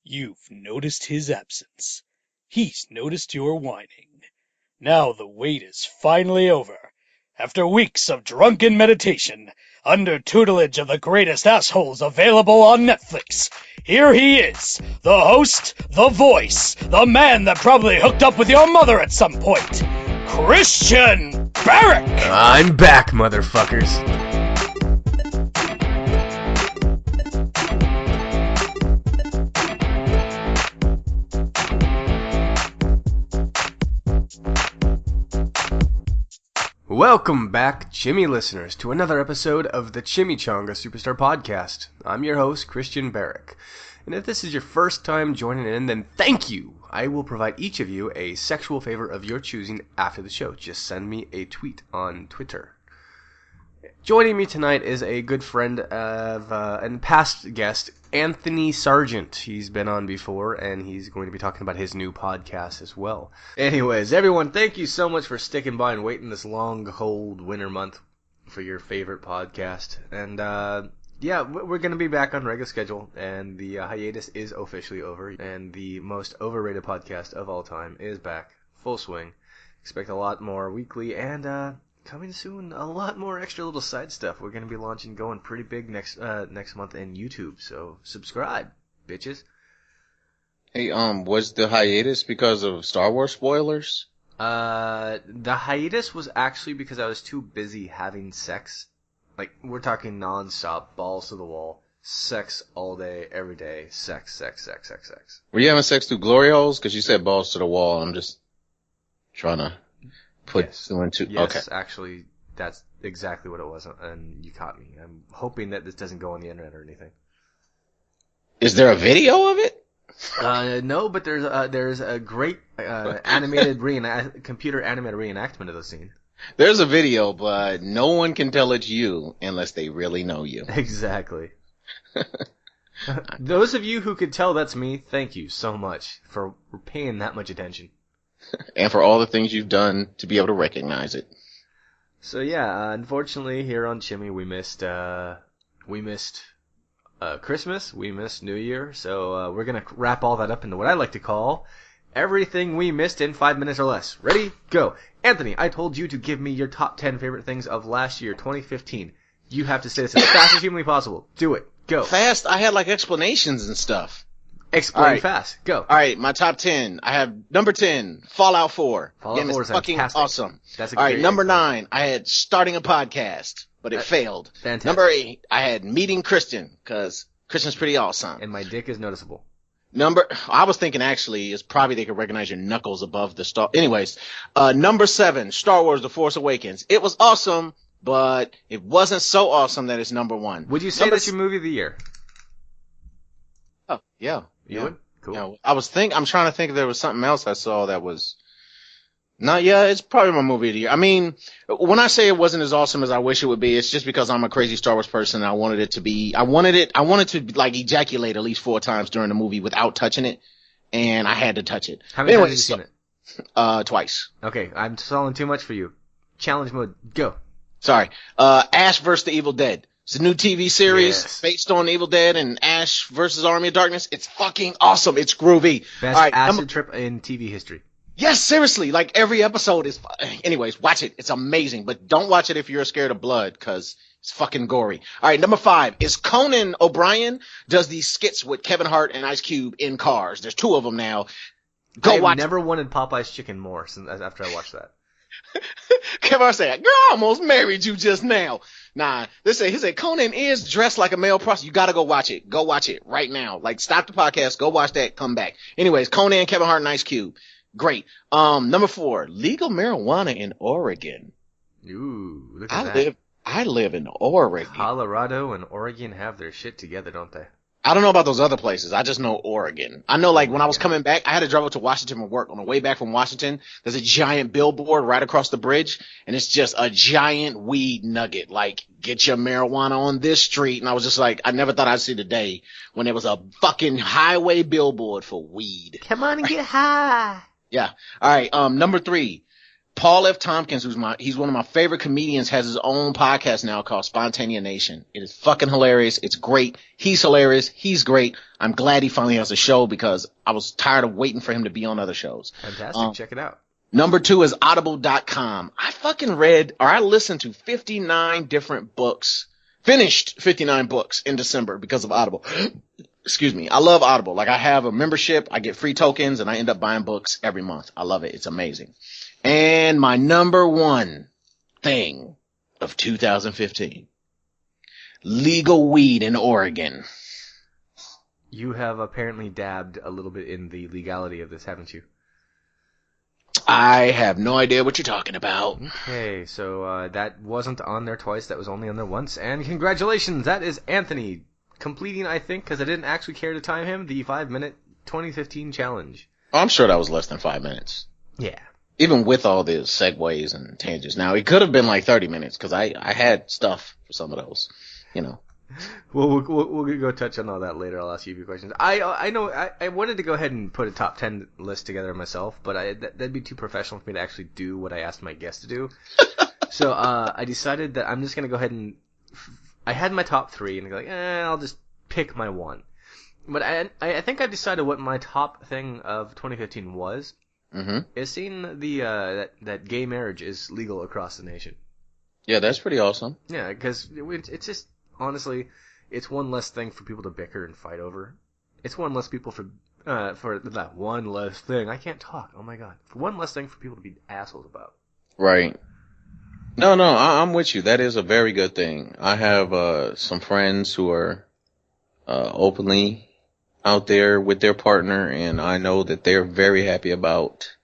You've noticed his absence. He's noticed your whining. Now the wait is finally over. After weeks of drunken meditation, under tutelage of the greatest assholes available on Netflix, here he is, the host, the voice, the man that probably hooked up with your mother at some point, Christian Barrick! I'm back, motherfuckers. Welcome back, Chimmy listeners, to another episode of the Chimistrong Superstar Podcast. I'm your host, Christian Barrick. And if this is your first time joining in, then thank you! I will provide each of you a sexual favor of your choosing after the show. Just send me a tweet on Twitter. Joining me tonight is a good friend of and past guest, Anthony Sargent. He's been on before, and he's going to be talking about his new podcast as well. Anyways, everyone, thank you so much for sticking by and waiting this long, cold winter month for your favorite podcast. And, yeah, we're going to be back on regular schedule, and the hiatus is officially over, and the most overrated podcast of all time is back, full swing. Expect a lot more weekly, and, coming soon, a lot more extra little side stuff. We're going to be going pretty big next month in YouTube, so subscribe, bitches. Hey, was the hiatus because of Star Wars spoilers? The hiatus was actually because I was too busy having sex. Like, we're talking non-stop, balls to the wall, sex all day, every day, sex. Were you having sex through glory holes? Because you said balls to the wall. I'm just trying to put two and two. Yes, okay. Actually, that's exactly what it was, and you caught me. I'm hoping that this doesn't go on the internet or anything. Is there a video of it? No, but there's a great animated computer animated reenactment of the scene. There's a video, but no one can tell it's you unless they really know you. Exactly. Those of you who could tell that's me, thank you so much for paying that much attention. And for all the things you've done to be able to recognize it. So yeah, unfortunately here on Chimmy we missed Christmas, we missed New Year, so we're gonna wrap all that up into what I like to call everything we missed in 5 minutes or less. Ready? Go. Anthony, I told you to give me your top 10 favorite things of last year, 2015. You have to say this as fast as humanly possible. Do it. Go. Fast? I had like explanations and stuff. Explain fast. Go. Alright, my top 10. I have number 10, Fallout 4. Fallout 4 is fucking fantastic. awesome. That's a Alright, number 9, I had starting a podcast, but it failed. Fantastic. Number 8, I had meeting Christian, cause Christian's pretty awesome. And my dick is noticeable. I was thinking actually, it's probably they could recognize your knuckles above the star. Anyways, number 7, Star Wars The Force Awakens. It was awesome, but it wasn't so awesome that it's number 1. Would you say that's your movie of the year? Oh, yeah. You would? Cool. Yeah, I'm trying to think if there was something else I saw that was it's probably my movie of the year. I mean, when I say it wasn't as awesome as I wish it would be, it's just because I'm a crazy Star Wars person and I wanted to like ejaculate at least 4 times during the movie without touching it, and I had to touch it. How many times have you seen it? Twice. Okay, I'm stalling too much for you. Challenge mode, go. Sorry. Ash vs. the Evil Dead. It's a new TV series based on Evil Dead and Ash vs. Army of Darkness. It's fucking awesome. It's groovy. Best acid trip in TV history. Yes, seriously. Like, every episode is... Anyways, watch it. It's amazing. But don't watch it if you're scared of blood, because it's fucking gory. All right, number 5 is Conan O'Brien does these skits with Kevin Hart and Ice Cube in cars. There's 2 of them now. I've never wanted Popeye's chicken more after I watched that. Kevin Hart said, girl, I almost married you just now. Nah, he said Conan is dressed like a male prostitute. You gotta go watch it. Go watch it right now. Like, stop the podcast, go watch that, come back. Anyways, Conan, Kevin Hart, and Ice Cube. Great. Number 4, legal marijuana in Oregon. Ooh, look at that. I live in Oregon. Colorado and Oregon have their shit together, don't they? I don't know about those other places. I just know Oregon. I know, like, when I was coming back, I had to drive up to Washington from work. On the way back from Washington, there's a giant billboard right across the bridge, and it's just a giant weed nugget. Like, get your marijuana on this street. And I was just like, I never thought I'd see the day when there was a fucking highway billboard for weed. Come on and get high. Yeah. All right. Number 3. Paul F. Tompkins, he's one of my favorite comedians, has his own podcast now called Spontanea Nation. It is fucking hilarious. It's great. He's hilarious. He's great. I'm glad he finally has a show because I was tired of waiting for him to be on other shows. Fantastic. Check it out. Number 2 is audible.com. I listened to 59 different books, finished 59 books in December because of Audible. Excuse me. I love Audible. Like, I have a membership, I get free tokens, and I end up buying books every month. I love it. It's amazing. And my number 1 thing of 2015, legal weed in Oregon. You have apparently dabbed a little bit in the legality of this, haven't you? I have no idea what you're talking about. Okay, so that wasn't on there twice, that was only on there once, and congratulations, that is Anthony completing, I think, because I didn't actually care to time him, the 5-minute 2015 challenge. Oh, I'm sure that was less than 5 minutes. Yeah. Even with all the segues and tangents. Now, it could have been like 30 minutes, because I had stuff for some of those, you know. Well, we'll go touch on all that later. I'll ask you a few questions. I know I wanted to go ahead and put a top 10 list together myself, but that'd be too professional for me to actually do what I asked my guest to do. So I decided that I'm just going to go ahead and... I had my top 3, and I'll just pick my 1. But I think I decided what my top thing of 2015 was. Mm-hmm. Is seeing the that gay marriage is legal across the nation. Yeah, that's pretty awesome. Yeah, because it's just... Honestly, it's one less thing for people to bicker and fight over. It's one less people for that one less thing. I can't talk. Oh my god. For one less thing for people to be assholes about. Right. No, I'm with you. That is a very good thing. I have some friends who are openly out there with their partner, and I know that they're very happy about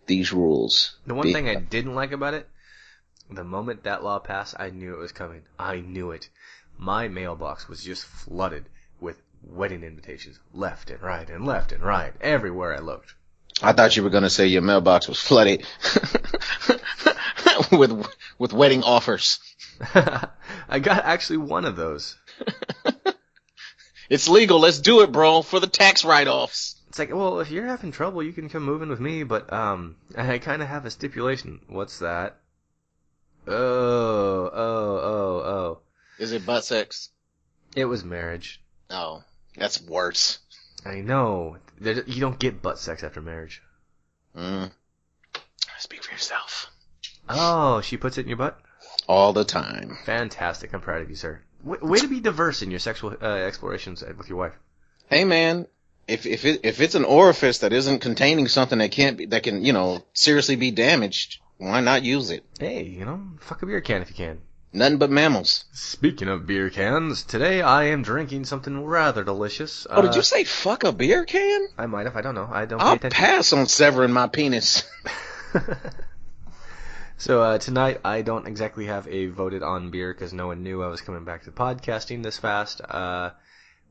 these rules. The one thing I didn't like about it, the moment that law passed, I knew it was coming. I knew it. My mailbox was just flooded with wedding invitations, left and right and left and right, everywhere I looked. I thought you were going to say your mailbox was flooded with wedding offers. I got actually one of those. It's legal. Let's do it, bro, for the tax write-offs. It's like, well, if you're having trouble, you can come move in with me, but I kind of have a stipulation. What's that? Oh. Is it butt sex? It was marriage. Oh, that's worse. I know. You don't get butt sex after marriage. Speak for yourself. Oh, she puts it in your butt? All the time. Fantastic. I'm proud of you, sir. Way to be diverse in your sexual explorations with your wife. Hey, man. If it's an orifice that isn't containing something that can seriously be damaged, why not use it? Hey, fuck a beer can if you can. Nothing but mammals. Speaking of beer cans, today I am drinking something rather delicious. Oh, did you say fuck a beer can? I might have. I don't know. I'll pass on severing my penis. So tonight I don't exactly have a voted on beer because no one knew I was coming back to podcasting this fast.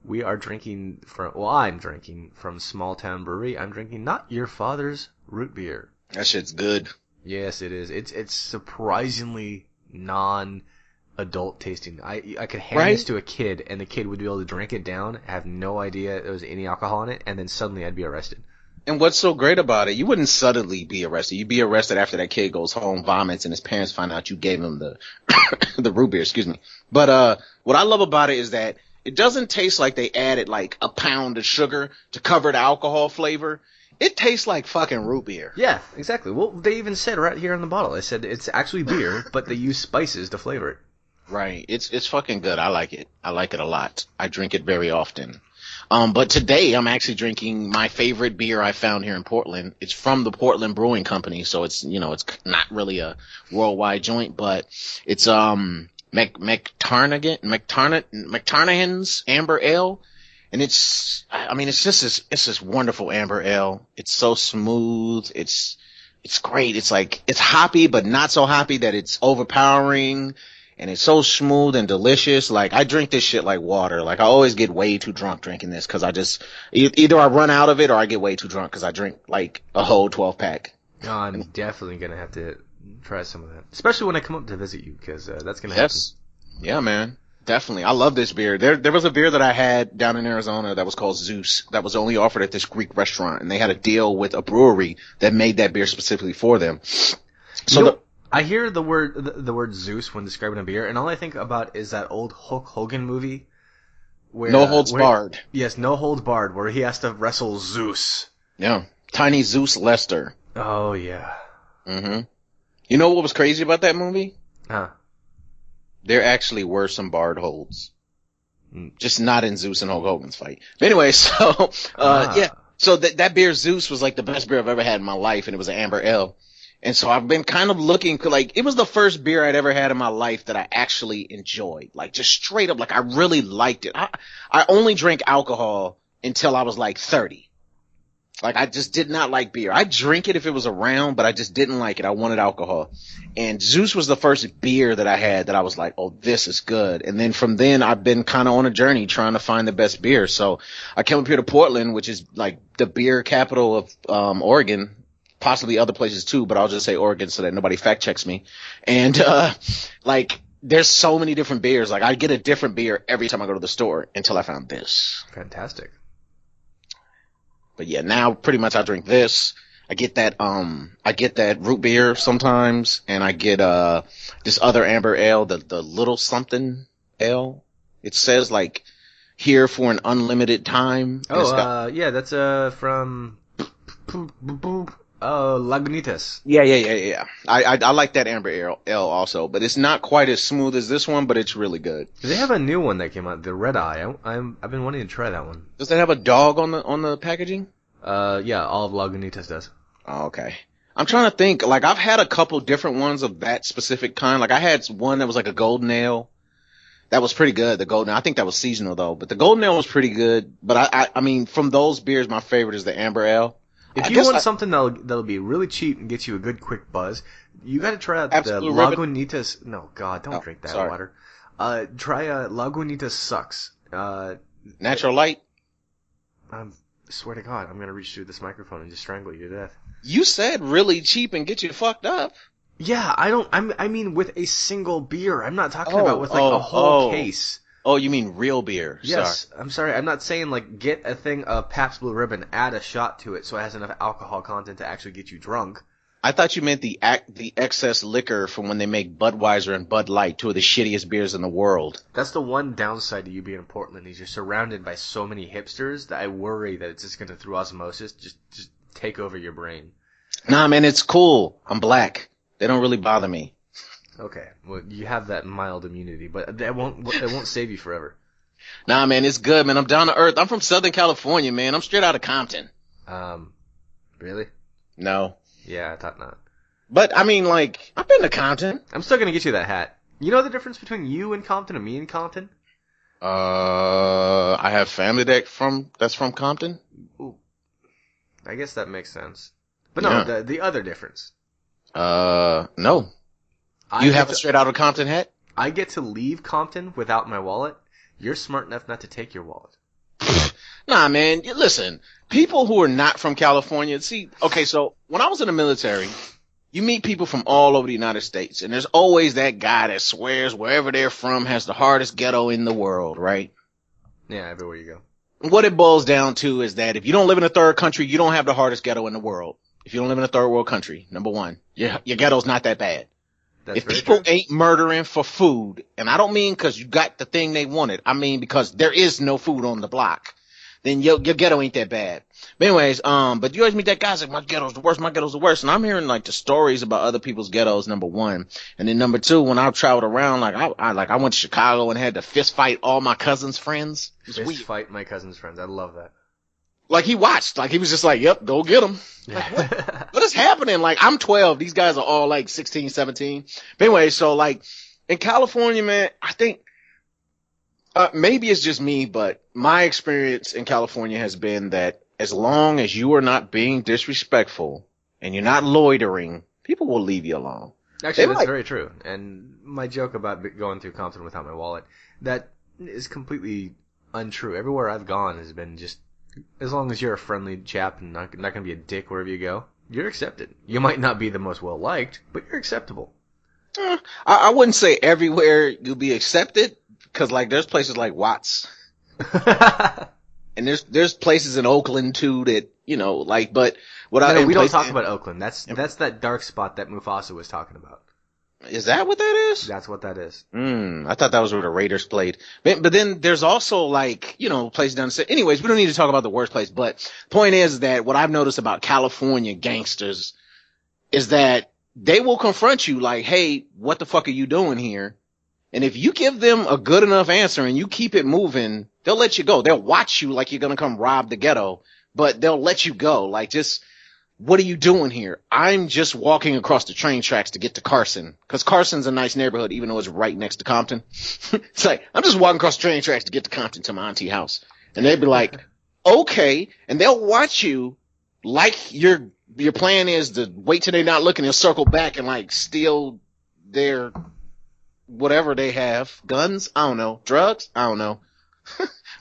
We are drinking I'm drinking from Small Town Brewery. I'm drinking not your father's root beer. That shit's good. Yes, it is. It's surprisingly non-adult tasting. I could hand this to a kid, and the kid would be able to drink it down, have no idea there was any alcohol in it, and then suddenly I'd be arrested. And what's so great about it, you wouldn't suddenly be arrested. You'd be arrested after that kid goes home, vomits, and his parents find out you gave him the the root beer, excuse me. But what I love about it is that it doesn't taste like they added like a pound of sugar to cover the alcohol flavor. It tastes like fucking root beer. Yeah, exactly. Well, they even said right here on the bottle, they said it's actually beer, but they use spices to flavor it. Right. It's fucking good. I like it. I like it a lot. I drink it very often. But today I'm actually drinking my favorite beer I found here in Portland. It's from the Portland Brewing Company, so it's not really a worldwide joint, but it's McTarnahan's Amber Ale. And it's just this wonderful amber ale. It's so smooth. It's great. It's hoppy, but not so hoppy that it's overpowering. And it's so smooth and delicious. Like, I drink this shit like water. Like, I always get way too drunk drinking this because either I run out of it or I get way too drunk because I drink like a whole 12-pack. No, I'm definitely going to have to try some of that. Especially when I come up to visit you because that's going to happen. Yes. Yeah, man. Definitely. I love this beer. There was a beer that I had down in Arizona that was called Zeus that was only offered at this Greek restaurant, and they had a deal with a brewery that made that beer specifically for them. So I hear the word Zeus when describing a beer, and all I think about is that old Hulk Hogan movie where No Holds Barred. Yes, No Holds Barred, where he has to wrestle Zeus. Yeah, Tiny Zeus Lester. Oh yeah. Mm-hmm. You know what was crazy about that movie? Huh. There actually were some barred holds. Just not in Zeus and Hulk Hogan's fight. But anyway, so, yeah. So that beer Zeus was like the best beer I've ever had in my life, and it was an amber ale. And so I've been kind of looking, like, it was the first beer I'd ever had in my life that I actually enjoyed. Like, just straight up, like, I really liked it. I only drank alcohol until I was like 30. Like, I just did not like beer. I'd drink it if it was around, but I just didn't like it. I wanted alcohol. And Zeus was the first beer that I had that I was like, oh, this is good. And then from then, I've been kind of on a journey trying to find the best beer. So I came up here to Portland, which is like the beer capital of Oregon, possibly other places too, but I'll just say Oregon so that nobody fact checks me. And like, there's so many different beers. Like, I get a different beer every time I go to the store until I found this. Fantastic. But yeah, now pretty much I drink this. I get that root beer sometimes, and I get this other amber ale, the little something ale. It says like here for an unlimited time. Oh, yeah, that's from Lagunitas. Yeah. I like that amber ale also, but it's not quite as smooth as this one, but it's really good. They have a new one that came out, the Red Eye. I've been wanting to try that one. Does that have a dog on the packaging? Yeah, all of Lagunitas does. Oh, okay. I'm trying to think. Like, I've had a couple different ones of that specific kind. Like, I had one that was like a golden ale. That was pretty good. The golden, I think that was seasonal though, but the golden ale was pretty good. But I mean, from those beers, my favorite is the amber ale. If you want something that'll be really cheap and get you a good quick buzz, you got to try out the Lagunitas. No, God, don't drink that water. Try Lagunitas Sucks. Natural Light. I swear to God, I'm gonna reach through this microphone and just strangle you to death. You said really cheap and get you fucked up. Yeah, I mean with a single beer. I'm not talking about with like a whole case. Oh, you mean real beer? Yes, sorry. I'm sorry. I'm not saying like get a thing of Pabst Blue Ribbon, add a shot to it so it has enough alcohol content to actually get you drunk. I thought you meant the excess liquor from when they make Budweiser and Bud Light, two of the shittiest beers in the world. That's the one downside to you being in Portland is you're surrounded by so many hipsters that I worry that it's just going to, through osmosis, just take over your brain. Nah, man, it's cool. I'm black. They don't really bother me. Okay, well, you have that mild immunity, but it won't save you forever. Nah, man, it's good, man. I'm down to earth. I'm from Southern California, man. I'm straight out of Compton. Really? No. Yeah, I thought not. But, I mean, like, I've been to Compton. I'm still gonna get you that hat. You know the difference between you and Compton and me and Compton? I have family that's from Compton. Ooh. I guess that makes sense. But no, yeah. the other difference. No. You have a straight out of Compton hat? I get to leave Compton without my wallet. You're smart enough not to take your wallet. Nah, man, listen, people who are not from California, okay, so when I was in the military, you meet people from all over the United States, and there's always that guy that swears wherever they're from has the hardest ghetto in the world, right? Yeah, everywhere you go. What it boils down to is that if you don't live in a third country, you don't have the hardest ghetto in the world. If you don't live in a third world country, number one, your ghetto's not that bad. That's if people ain't murdering for food, and I don't mean because you got the thing they wanted, I mean because there is no food on the block, then your ghetto ain't that bad. But anyways, but you always meet that guy like, my ghetto's the worst, and I'm hearing like the stories about other people's ghettos, number one, and then number two, when I traveled around, like I went to Chicago and had to fist fight all my cousin's friends. Fight my cousin's friends, I love that. Like he watched, like he was just like, yep, go get him. Like, what is happening? Like I'm 12, these guys are all like 16, 17. But anyway, so like in California, man, I think maybe it's just me, but my experience in California has been that as long as you are not being disrespectful and you're not loitering, people will leave you alone. Actually, that's very true. And my joke about going through Compton without my wallet, that is completely untrue. Everywhere I've gone has been just, as long as you're a friendly chap and not going to be a dick wherever you go, you're accepted. You might not be the most well-liked, but you're acceptable. I wouldn't say everywhere you'll be accepted, because like there's places like Watts. And there's places in Oakland too that, like, but we don't talk about Oakland. That's that dark spot that Mufasa was talking about. Is that what that is? That's what that is. I thought that was where the Raiders played. But then there's also like, places down the city. Anyways, we don't need to talk about the worst place, but the point is that what I've noticed about California gangsters is that they will confront you like, hey, what the fuck are you doing here? And if you give them a good enough answer and you keep it moving, they'll let you go. They'll watch you like you're going to come rob the ghetto, but they'll let you go. Like, just, what are you doing here? I'm just walking across the train tracks to get to Carson. Cause Carson's a nice neighborhood, even though it's right next to Compton. It's like, I'm just walking across the train tracks to get to Compton to my auntie house. And they'd be like, okay. And they'll watch you like your plan is to wait till they're not looking and circle back and like steal their whatever they have. Guns? I don't know. Drugs? I don't know.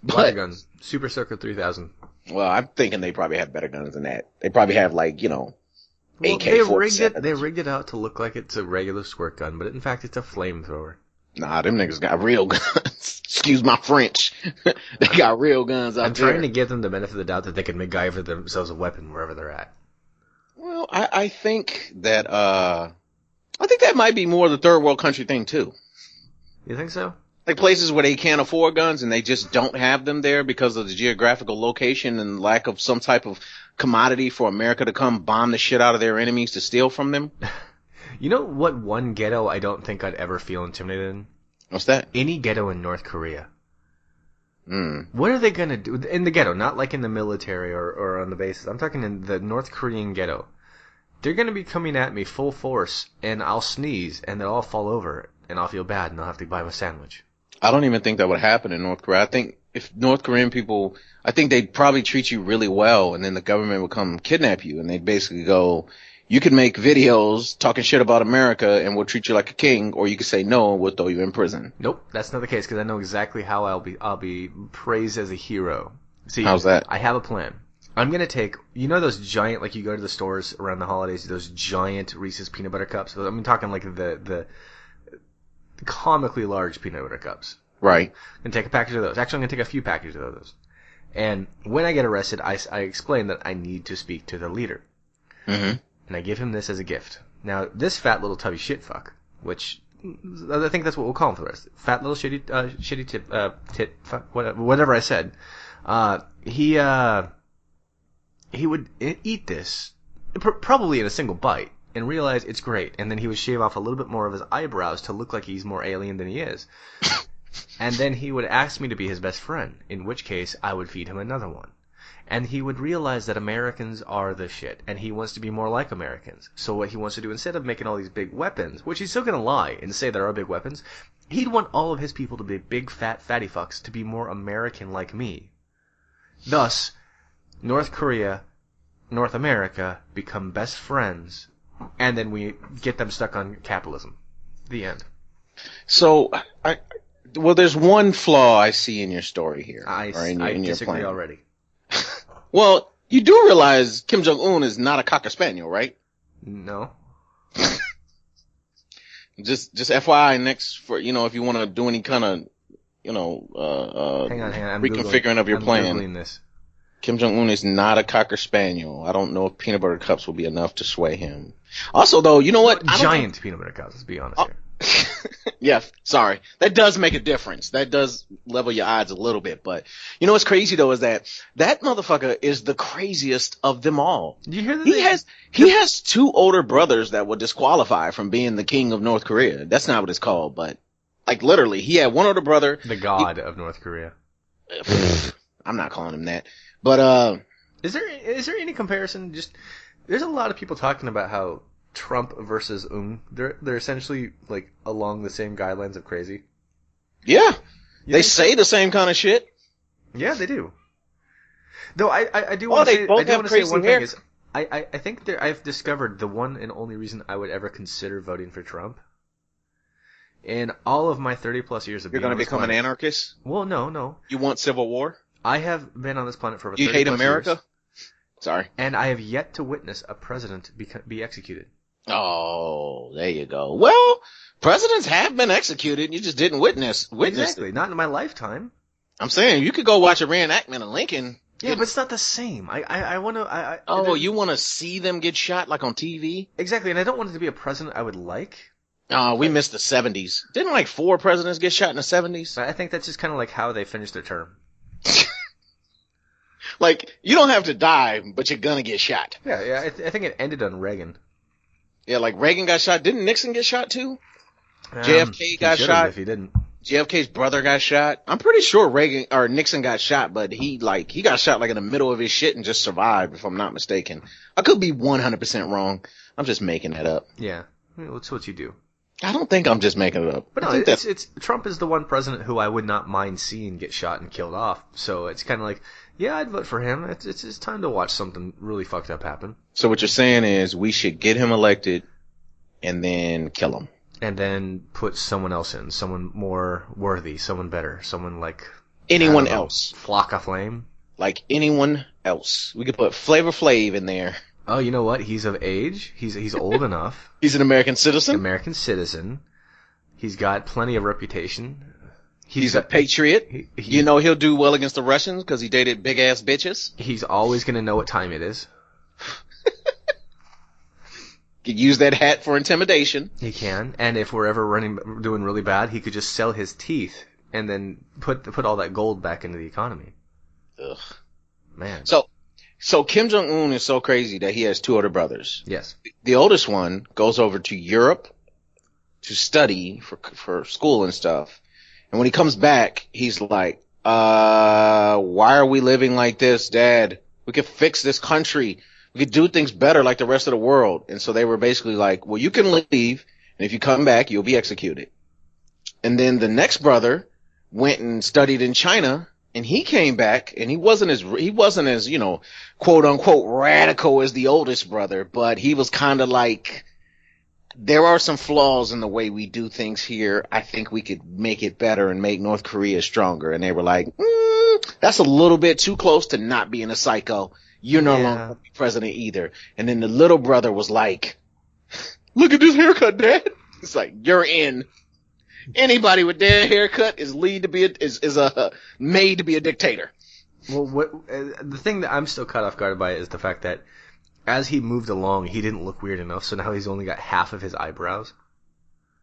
But guns. Super Soaker 3000. Well, I'm thinking they probably have better guns than that. They probably have like, AK-47. They rigged it out to look like it's a regular squirt gun, but in fact it's a flamethrower. Nah, them niggas got real guns. Excuse my French. They got real guns out there. I'm trying to give them the benefit of the doubt that they can MacGyver themselves a weapon wherever they're at. Well, I think that might be more the third world country thing too. You think so? Like places where they can't afford guns and they just don't have them there because of the geographical location and lack of some type of commodity for America to come bomb the shit out of their enemies to steal from them. You know what one ghetto I don't think I'd ever feel intimidated in? What's that? Any ghetto in North Korea. What are they gonna do in the ghetto? Not like in the military or on the bases. I'm talking in the North Korean ghetto. They're gonna be coming at me full force, and I'll sneeze, and they'll all fall over, and I'll feel bad, and I'll have to buy them a sandwich. I don't even think that would happen in North Korea. I think if North Korean people, I think they'd probably treat you really well, and then the government would come kidnap you, and they'd basically go, you can make videos talking shit about America, and we'll treat you like a king, or you can say no, and we'll throw you in prison. Nope, that's not the case, because I know exactly how I'll be praised as a hero. See, how's that? I have a plan. I'm gonna take, those giant, like you go to the stores around the holidays, those giant Reese's peanut butter cups. I'm talking like the comically large peanut butter cups. Right. I'm gonna take a package of those. Actually, I'm gonna take a few packages of those. And when I get arrested, I explain that I need to speak to the leader. Mm-hmm. And I give him this as a gift. Now, this fat little tubby shit fuck, which I think that's what we'll call him for the rest. Fat little shitty tit fuck, whatever I said. He would eat this, probably in a single bite, and realize it's great. And then he would shave off a little bit more of his eyebrows to look like he's more alien than he is. And then he would ask me to be his best friend, in which case I would feed him another one. And he would realize that Americans are the shit, and he wants to be more like Americans. So what he wants to do, instead of making all these big weapons, which he's still going to lie and say there are big weapons, he'd want all of his people to be big, fat, fatty fucks, to be more American like me. Thus, North Korea, North America become best friends, and then we get them stuck on capitalism. The end. So, there's one flaw I see in your story here. I disagree already. Well, you do realize Kim Jong-un is not a Cocker Spaniel, right? No. Just FYI, next for, if you want to do any kind of, hang on. reconfiguring of your plan. Googling this. Kim Jong-un is not a Cocker Spaniel. I don't know if peanut butter cups will be enough to sway him. Also, though, you know what? Giant peanut butter cups, let's be honest here. Yeah, sorry. That does make a difference. That does level your odds a little bit. But you know what's crazy, though, is that motherfucker is the craziest of them all. Did you hear that? He has two older brothers that would disqualify from being the king of North Korea. That's not what it's called, but like literally, he had one older brother. The god of North Korea. I'm not calling him that. But is there any comparison? Just there's a lot of people talking about how Trump versus they're essentially like along the same guidelines of crazy. Yeah, they say the same kind of shit. Yeah, they do. Though I do want to say, one thing is I think I've discovered the one and only reason I would ever consider voting for Trump. In all of my 30+ years of being on this planet. You're going to become an anarchist? Well, no. You want civil war? I have been on this planet for over 30+ years. You hate America? Sorry. And I have yet to witness a president be executed. Oh, there you go. Well, presidents have been executed. You just didn't witness Exactly. it. Not in my lifetime. I'm saying you could go watch a reenactment of Lincoln. Yeah, but it's not the same. I want to. Oh, you want to see them get shot like on TV? Exactly, and I don't want it to be a president I would like. We missed the 70s. Didn't like 4 presidents get shot in the 70s? I think that's just kind of like how they finished their term. Like, you don't have to die, but you're gonna get shot. Yeah, I think it ended on Reagan. Yeah, like Reagan got shot. Didn't Nixon get shot too? JFK got shot. If he didn't. JFK's brother got shot. I'm pretty sure Reagan or Nixon got shot, but he got shot like in the middle of his shit and just survived, if I'm not mistaken. I could be 100% wrong. I'm just making that up. Yeah, that's what you do. I don't think I'm just making it up. But no, it's Trump is the one president who I would not mind seeing get shot and killed off. So it's kind of like, yeah, I'd vote for him. It's time to watch something really fucked up happen. So what you're saying is we should get him elected and then kill him. And then put someone else in, someone more worthy, someone better, someone like anyone else. Flocka Flame. Like anyone else. We could put Flavor Flav in there. Oh, you know what? He's of age. He's old enough. He's an American citizen. American citizen. He's got plenty of reputation. He's a patriot. You know he'll do well against the Russians because he dated big ass bitches. He's always going to know what time it is. Could use that hat for intimidation. He can, and if we're ever doing really bad, he could just sell his teeth and then put all that gold back into the economy. Ugh, man. So Kim Jong-un is so crazy that he has 2 older brothers. Yes. The oldest one goes over to Europe to study for school and stuff, and when he comes back, he's like, "Why are we living like this, Dad? We could fix this country. We could do things better like the rest of the world." And so they were basically like, well, you can leave, and if you come back, you'll be executed. And then the next brother went and studied in China, and he came back, and he wasn't as, you know, quote unquote radical as the oldest brother, but he was kind of like, there are some flaws in the way we do things here. I think we could make it better and make North Korea stronger. And they were like, that's a little bit too close to not being a psycho. You're no longer president either. And then the little brother was like, look at this haircut, Dad. It's like, you're in. Anybody with that haircut is made to be a dictator. Well, the thing that I'm still caught off guard by is the fact that as he moved along, he didn't look weird enough, so now he's only got half of his eyebrows.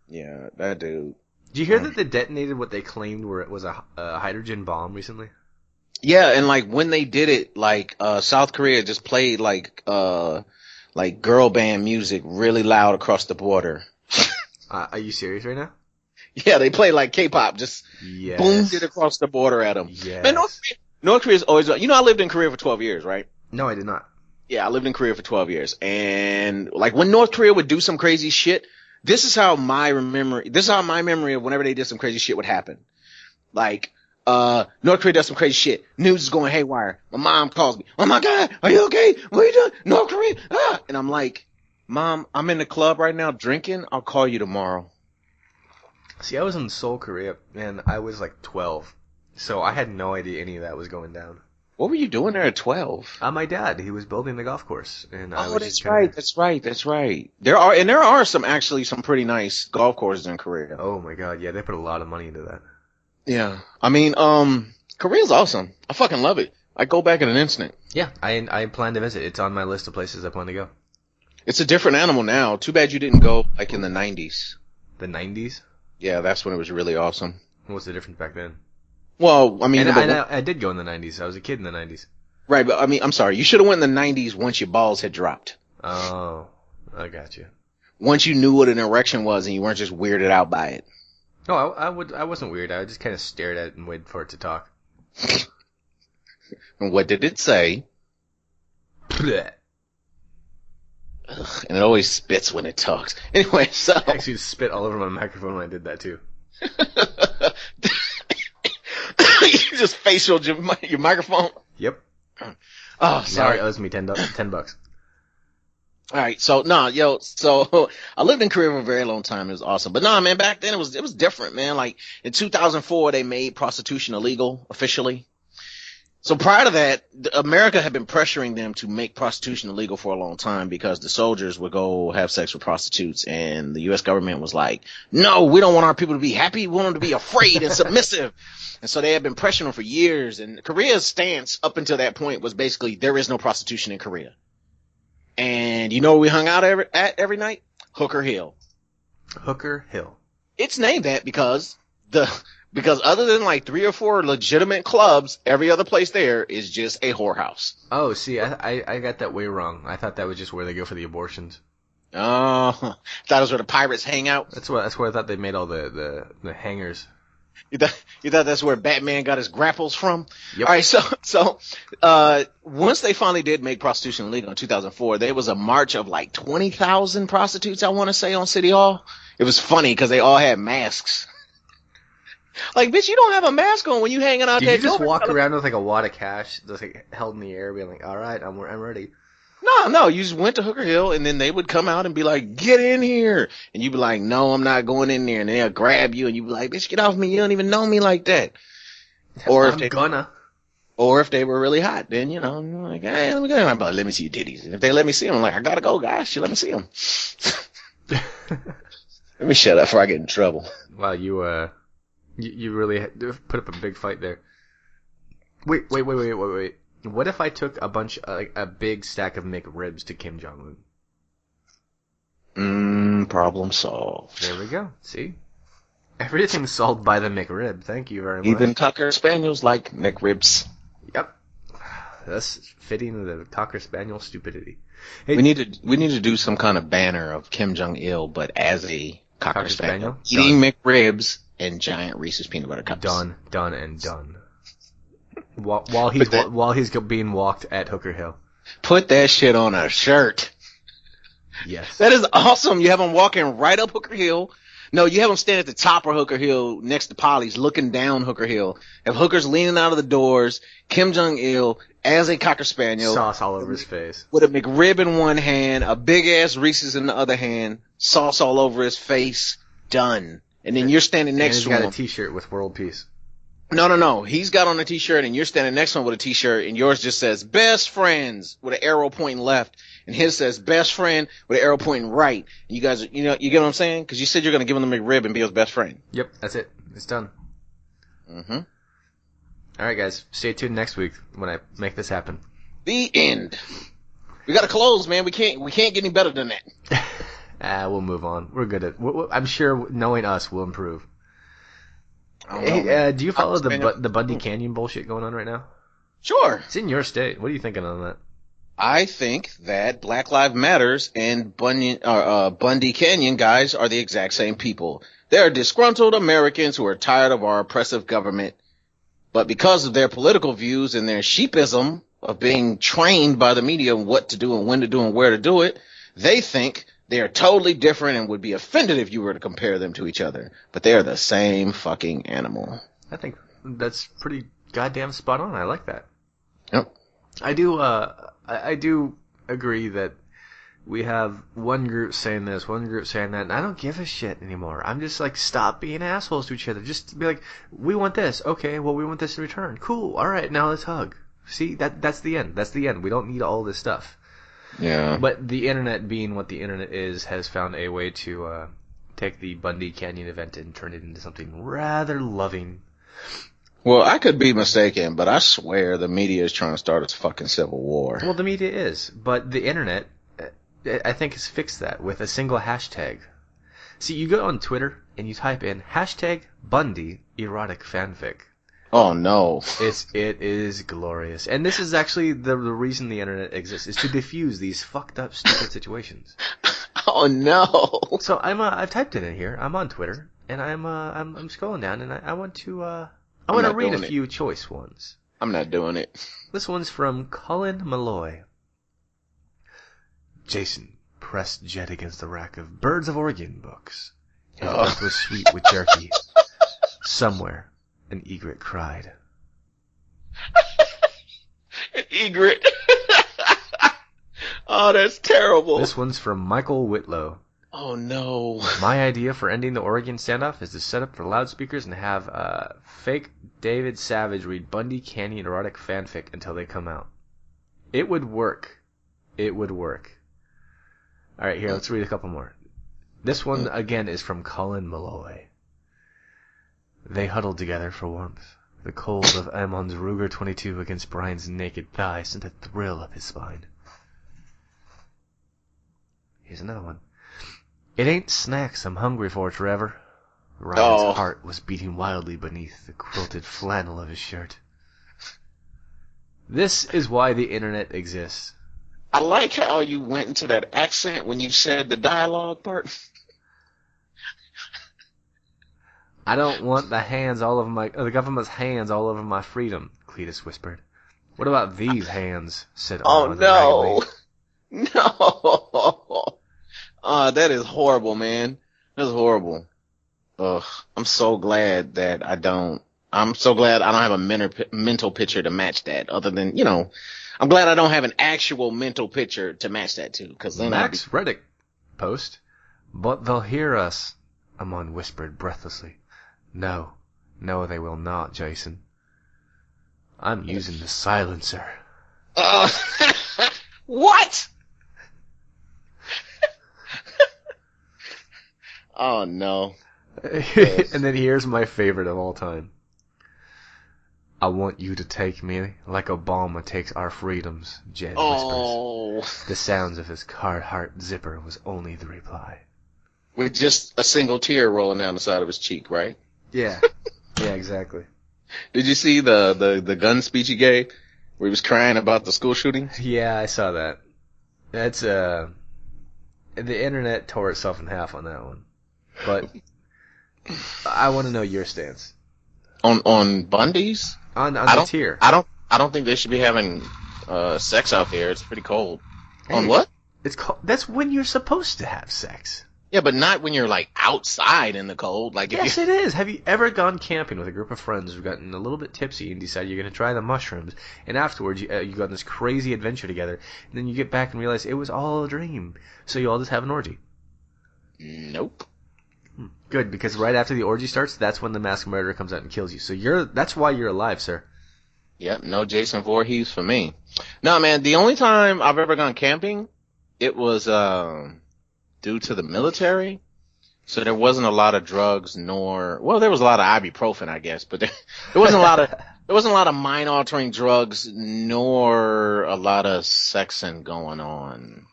Yeah, that dude. Did you hear that they detonated what they claimed was a hydrogen bomb recently? Yeah, and like when they did it, like South Korea just played like girl band music really loud across the border. Are you serious right now? Yeah, they play like K-pop, just boomed it across the border at them. Yes. Man, North Korea's always, you know, I lived in Korea for 12 years, right? No, I did not. Yeah, I lived in Korea for 12 years. And like when North Korea would do some crazy shit, this is how my memory of whenever they did some crazy shit would happen. Like, North Korea does some crazy shit. News is going haywire. My mom calls me. Oh my God, are you okay? What are you doing? North Korea? Ah! And I'm like, Mom, I'm in the club right now drinking. I'll call you tomorrow. See, I was in Seoul, Korea, and I was like 12. So I had no idea any of that was going down. What were you doing there at 12? My dad, he was building the golf course, and I was that's just right. That's right. There are some pretty nice golf courses in Korea. Oh my God, yeah, they put a lot of money into that. Yeah, I mean, Korea's awesome. I fucking love it. I go back in an instant. Yeah, I plan to visit. It's on my list of places I plan to go. It's a different animal now. Too bad you didn't go like in the 90s. The 90s? Yeah, that's when it was really awesome. What was the difference back then? Well, I mean, I did go in the 90s. I was a kid in the 90s. Right, but I mean, I'm sorry. You should have went in the 90s once your balls had dropped. Oh, I got you. Once you knew what an erection was and you weren't just weirded out by it. No, I wasn't weird. I just kind of stared at it and waited for it to talk. And what did it say? Ugh, and it always spits when it talks. Anyway, so I actually spit all over my microphone when I did that too. You just facialed your microphone? Yep. Oh, sorry. Now it owes me $10. Alright, so I lived in Korea for a very long time. It was awesome. But man, back then it was different, man. Like in 2004 they made prostitution illegal officially. So prior to that, America had been pressuring them to make prostitution illegal for a long time because the soldiers would go have sex with prostitutes, and the U.S. government was like, no, we don't want our people to be happy. We want them to be afraid and submissive. And so they had been pressuring them for years. And Korea's stance up until that point was basically there is no prostitution in Korea. And you know where we hung out every night? Hooker Hill. Hooker Hill. It's named that because other than like 3 or 4 legitimate clubs, every other place there is just a whorehouse. Oh, see, I got that way wrong. I thought that was just where they go for the abortions. Oh, thought it was where the pirates hang out. That's where I thought they made all the hangers. You thought that's where Batman got his grapples from? Yep. All right, so once they finally did make prostitution illegal in 2004, there was a march of like 20,000 prostitutes, I want to say, on City Hall. It was funny because they all had masks. Like, bitch, you don't have a mask on when you hanging out there. Did you just walk around with like a wad of cash, just like held in the air, being like, "All right, I'm ready." No, you just went to Hooker Hill, and then they would come out and be like, "Get in here," and you'd be like, "No, I'm not going in there," and they'll grab you, and you'd be like, "Bitch, get off me! You don't even know me like that." Or if they were really hot, then I'm like, "Hey, let me go." I'm like, "Let me see your titties." And if they let me see them, I'm like, "I gotta go, guys. She let me see them." Let me shut up before I get in trouble. Wow, you really put up a big fight there. Wait. What if I took a big stack of McRibs to Kim Jong Un? Problem solved. There we go. See? Everything's solved by the McRib. Thank you very much. Even Cocker Spaniels like McRibs. Yep. That's fitting the Cocker Spaniel stupidity. Hey, we need to do some kind of banner of Kim Jong Il, but as a Cocker Spaniel. Eating McRibs and giant Reese's peanut butter cups. Done. While he's being walked at Hooker Hill. Put that shit on a shirt. Yes. That is awesome. You have him walking right up Hooker Hill. No, you have him stand at the top of Hooker Hill next to Polly's looking down Hooker Hill. Have Hooker's leaning out of the doors. Kim Jong-il as a Cocker Spaniel. Sauce all over his face. With a McRib in one hand, a big ass Reese's in the other hand, sauce all over his face. Done. And then you're standing next to him. He's got a t-shirt with world peace. No. He's got on a t-shirt and you're standing next to him with a t-shirt and yours just says best friends with an arrow pointing left and his says best friend with an arrow pointing right. And you guys, you get what I'm saying? Cause you said you're going to give him the McRib and be his best friend. Yep. That's it. It's done. Mm-hmm. All right, guys. Stay tuned next week when I make this happen. The end. We got to close, man. We can't get any better than that. We'll move on. We're good at, I'm sure knowing us will improve. Hey, do you follow the Bundy Canyon bullshit going on right now? Sure. It's in your state. What are you thinking on that? I think that Black Lives Matters and Bundy Canyon guys are the exact same people. They're disgruntled Americans who are tired of our oppressive government, but because of their political views and their sheepism of being trained by the media on what to do and when to do and where to do it, they think they are totally different and would be offended if you were to compare them to each other. But they are the same fucking animal. I think that's pretty goddamn spot on. I like that. Yep. I do agree that we have one group saying this, one group saying that, and I don't give a shit anymore. I'm just like, stop being assholes to each other. Just be like, we want this. Okay, well, we want this in return. Cool. All right, now let's hug. See, that's the end. That's the end. We don't need all this stuff. Yeah. But the internet, being what the internet is, has found a way to take the Bundy Canyon event and turn it into something rather loving. Well, I could be mistaken, but I swear the media is trying to start its fucking civil war. Well, the media is, but the internet, I think, has fixed that with a single hashtag. See, you go on Twitter and you type in hashtag Bundy erotic fanfic. Oh no. It is glorious. And this is actually the reason the internet exists, is to diffuse these fucked up, stupid situations. Oh no. So I've typed it in here. I'm on Twitter and I'm scrolling down and I want to read a few choice ones. I'm not doing it. This one's from Colin Malloy. Jason pressed Jet against the rack of Birds of Oregon books. His mouth was sweet with jerky. Somewhere an egret cried. An egret. Oh, that's terrible. This one's from Michael Whitlow. Oh, Oh no. My idea for ending the Oregon standoff is to set up the loudspeakers and have fake David Savage read Bundy Canyon erotic fanfic until they come out. It would work. It would work. All right, here, let's read a couple more. This one, again, is from Colin Malloy. They huddled together for warmth. The cold of Amon's Ruger 22 against Brian's naked thigh sent a thrill up his spine. Here's another one. It ain't snacks I'm hungry for, Trevor. Ryan's heart was beating wildly beneath the quilted flannel of his shirt. This is why the internet exists. I like how you went into that accent when you said the dialogue part. I don't want the government's hands all over my freedom, Cletus whispered. What about these hands? Said Owen no. Raggedly. No. That is horrible, man. That's horrible. Ugh. I'm so glad I don't have a mental picture to match that, other than, I'm glad I don't have an actual mental picture to match that too, because then Max Reddick post. But they'll hear us, Amon whispered breathlessly. No, they will not, Jason. I'm using the silencer. What? Oh no. And then here's my favorite of all time. I want you to take me like Obama takes our freedoms, Jed whispers. The sounds of his Carhartt zipper was only the reply. With just a single tear rolling down the side of his cheek, right? Yeah. Yeah, exactly. Did you see the gun speech he gave where he was crying about the school shooting? Yeah, I saw that. That's the internet tore itself in half on that one. But I want to know your stance. On Bundy's? On the tier. I don't think they should be having sex out there. It's pretty cold. Hey, on what? That's when you're supposed to have sex. Yeah, but not when you're like outside in the cold. Yes, it is. Have you ever gone camping with a group of friends who've gotten a little bit tipsy and decided you're going to try the mushrooms, and afterwards you go on this crazy adventure together, and then you get back and realize it was all a dream, so you all just have an orgy? Nope. Good, because right after the orgy starts, that's when the masked murderer comes out and kills you. So that's why you're alive, sir. Yep, no Jason Voorhees for me. No, man, the only time I've ever gone camping, it was due to the military. So there wasn't a lot of drugs there was a lot of ibuprofen, I guess, but there wasn't a lot of mind-altering drugs nor a lot of sexing going on.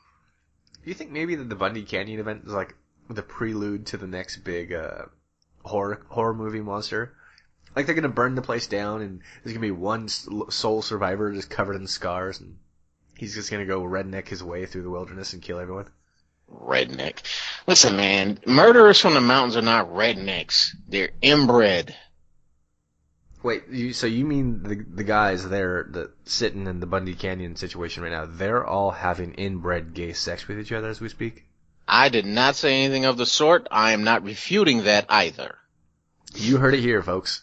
Do you think maybe that the Bundy Canyon event is like the prelude to the next big horror movie monster? Like they're gonna burn the place down, and there's gonna be one sole survivor just covered in scars, and he's just gonna go redneck his way through the wilderness and kill everyone. Redneck. Listen, man, murderers from the mountains are not rednecks. They're inbred. Wait, so you mean the guys there that sitting in the Bundy Canyon situation right now? They're all having inbred gay sex with each other as we speak? I did not say anything of the sort. I am not refuting that either. You heard it here, folks.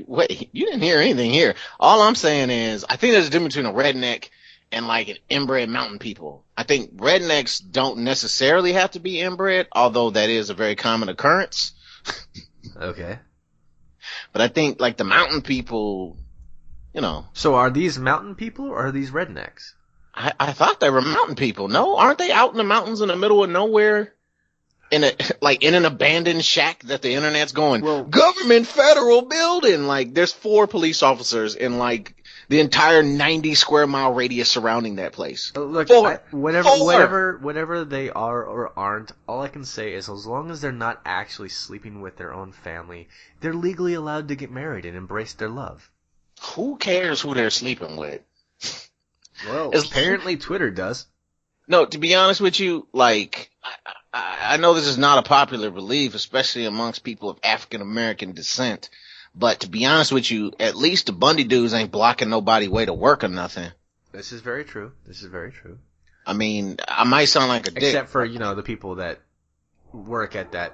Wait, you didn't hear anything here. All I'm saying is, I think there's a difference between a redneck and like an inbred mountain people. I think rednecks don't necessarily have to be inbred, although that is a very common occurrence. Okay. But I think like the mountain people, So are these mountain people or are these rednecks? I thought they were mountain people. No, aren't they out in the mountains in the middle of nowhere? In an abandoned shack that the internet's going, government federal building. Like there's 4 police officers in like the entire 90 square mile radius surrounding that place. Look, whatever they are or aren't, all I can say is as long as they're not actually sleeping with their own family, they're legally allowed to get married and embrace their love. Who cares who they're sleeping with? Well, apparently Twitter does. No, to be honest with you, like, I know this is not a popular belief, especially amongst people of African American descent, but to be honest with you, at least the Bundy dudes ain't blocking nobody way to work or nothing. This is very true. I mean, I might sound like a dick. Except for, the people that work at that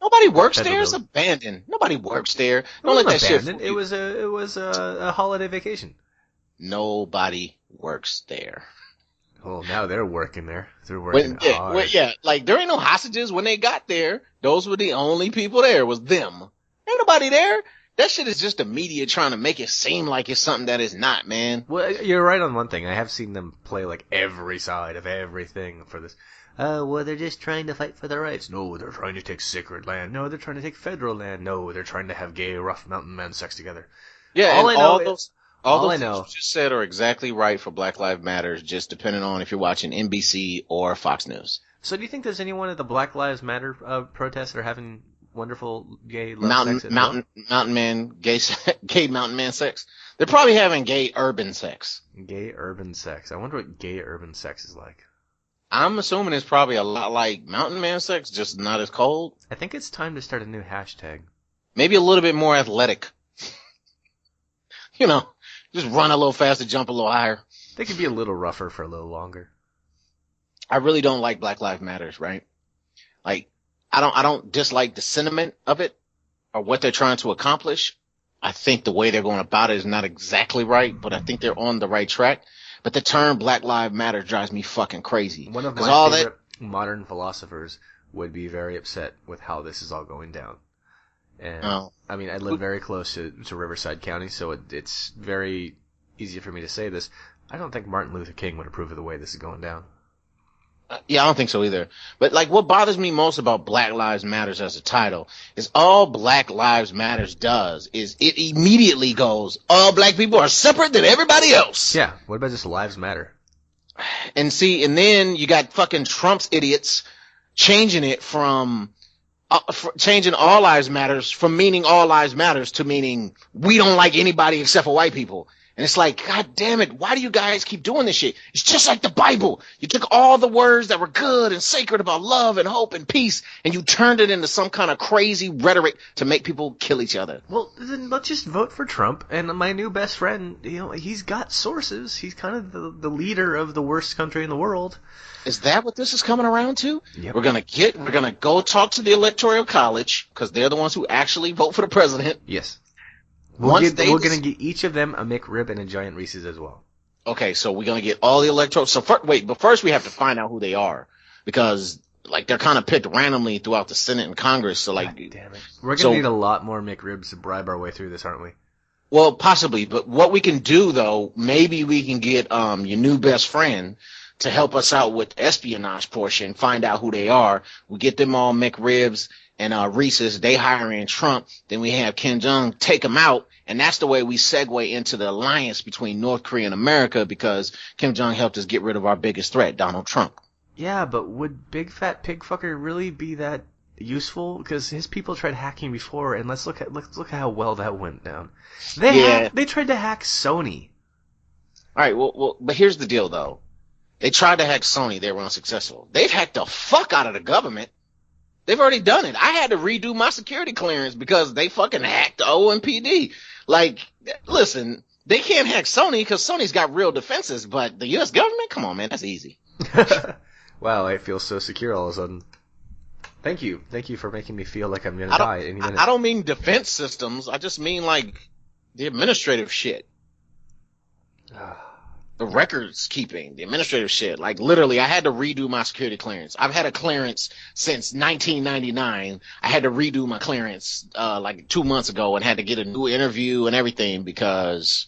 Nobody works there. It's abandoned. Nobody works there. Don't let that shit. It was a holiday vacation. Nobody works there. Well, now they're working there. They're working hard. Like there ain't no hostages when they got there. Those were the only people there. Was them. Ain't nobody there. That shit is just the media trying to make it seem like it's something that is not, man. Well, you're right on one thing. I have seen them play like every side of everything for this. Well, they're just trying to fight for their rights. No, they're trying to take sacred land. No, they're trying to take federal land. No, they're trying to have gay, rough mountain men sex together. Yeah, all and I know all is, those all I things know. you just said are exactly right for Black Lives Matters, just depending on if you're watching NBC or Fox News. So do you think there's anyone at the Black Lives Matter protests that are having wonderful gay love sex as well? Mountain man, gay mountain man sex? They're probably having gay urban sex. Gay urban sex. I wonder what gay urban sex is like. I'm assuming it's probably a lot like mountain man sex, just not as cold. I think it's time to start a new hashtag. Maybe a little bit more athletic. You know, just run a little faster, jump a little higher. They could be a little rougher for a little longer. I really don't like Black Lives Matters, right? Like, I don't dislike the sentiment of it or what they're trying to accomplish. I think the way they're going about it is not exactly right, but I think they're on the right track. But the term Black Lives Matter drives me fucking crazy. One of my favorite modern philosophers would be very upset with how this is all going down. And I mean, I live very close to Riverside County, so it's very easy for me to say this. I don't think Martin Luther King would approve of the way this is going down. Yeah, I don't think so either. But like, what bothers me most about Black Lives Matters as a title is all Black Lives Matters does is it immediately goes, all black people are separate than everybody else. Yeah. What about just lives matter? And then you got fucking Trump's idiots changing it from changing all lives matters from meaning all lives matters to meaning we don't like anybody except for white people. And it's like, God damn it, why do you guys keep doing this shit? It's just like the Bible. You took all the words that were good and sacred about love and hope and peace, and you turned it into some kind of crazy rhetoric to make people kill each other. Well, then let's just vote for Trump. And my new best friend, he's got sources. He's kind of the leader of the worst country in the world. Is that what this is coming around to? Yep. We're gonna go talk to the Electoral College, because they're the ones who actually vote for the president. Yes. We're going to get each of them a McRib and a giant Reese's as well. Okay, so we're going to get all the electoral. So first we have to find out who they are, because like they're kind of picked randomly throughout the Senate and Congress. So like, God damn it. We're going to need a lot more McRibs to bribe our way through this, aren't we? Well, possibly, but what we can do though, maybe we can get your new best friend to help us out with the espionage portion, find out who they are. We get them all McRibs and Reese's. They hire in Trump. Then we have Kim Jong take him out. And that's the way we segue into the alliance between North Korea and America, because Kim Jong helped us get rid of our biggest threat, Donald Trump. Yeah, but would Big Fat Pig Fucker really be that useful? Because his people tried hacking before, and let's look at how well that went down. They tried to hack Sony. All right, well, but here's the deal, though. They tried to hack Sony. They were unsuccessful. They've hacked the fuck out of the government. They've already done it. I had to redo my security clearance because they fucking hacked the OMPD. Like, listen, they can't hack Sony because Sony's got real defenses, but the U.S. government? Come on, man, that's easy. Wow, I feel so secure all of a sudden. Thank you for making me feel like I'm gonna die any minute. I don't mean defense systems. I just mean like the administrative shit. The records keeping, the administrative shit. Like literally, I had to redo my security clearance. I've had a clearance since 1999. I had to redo my clearance like 2 months ago and had to get a new interview and everything because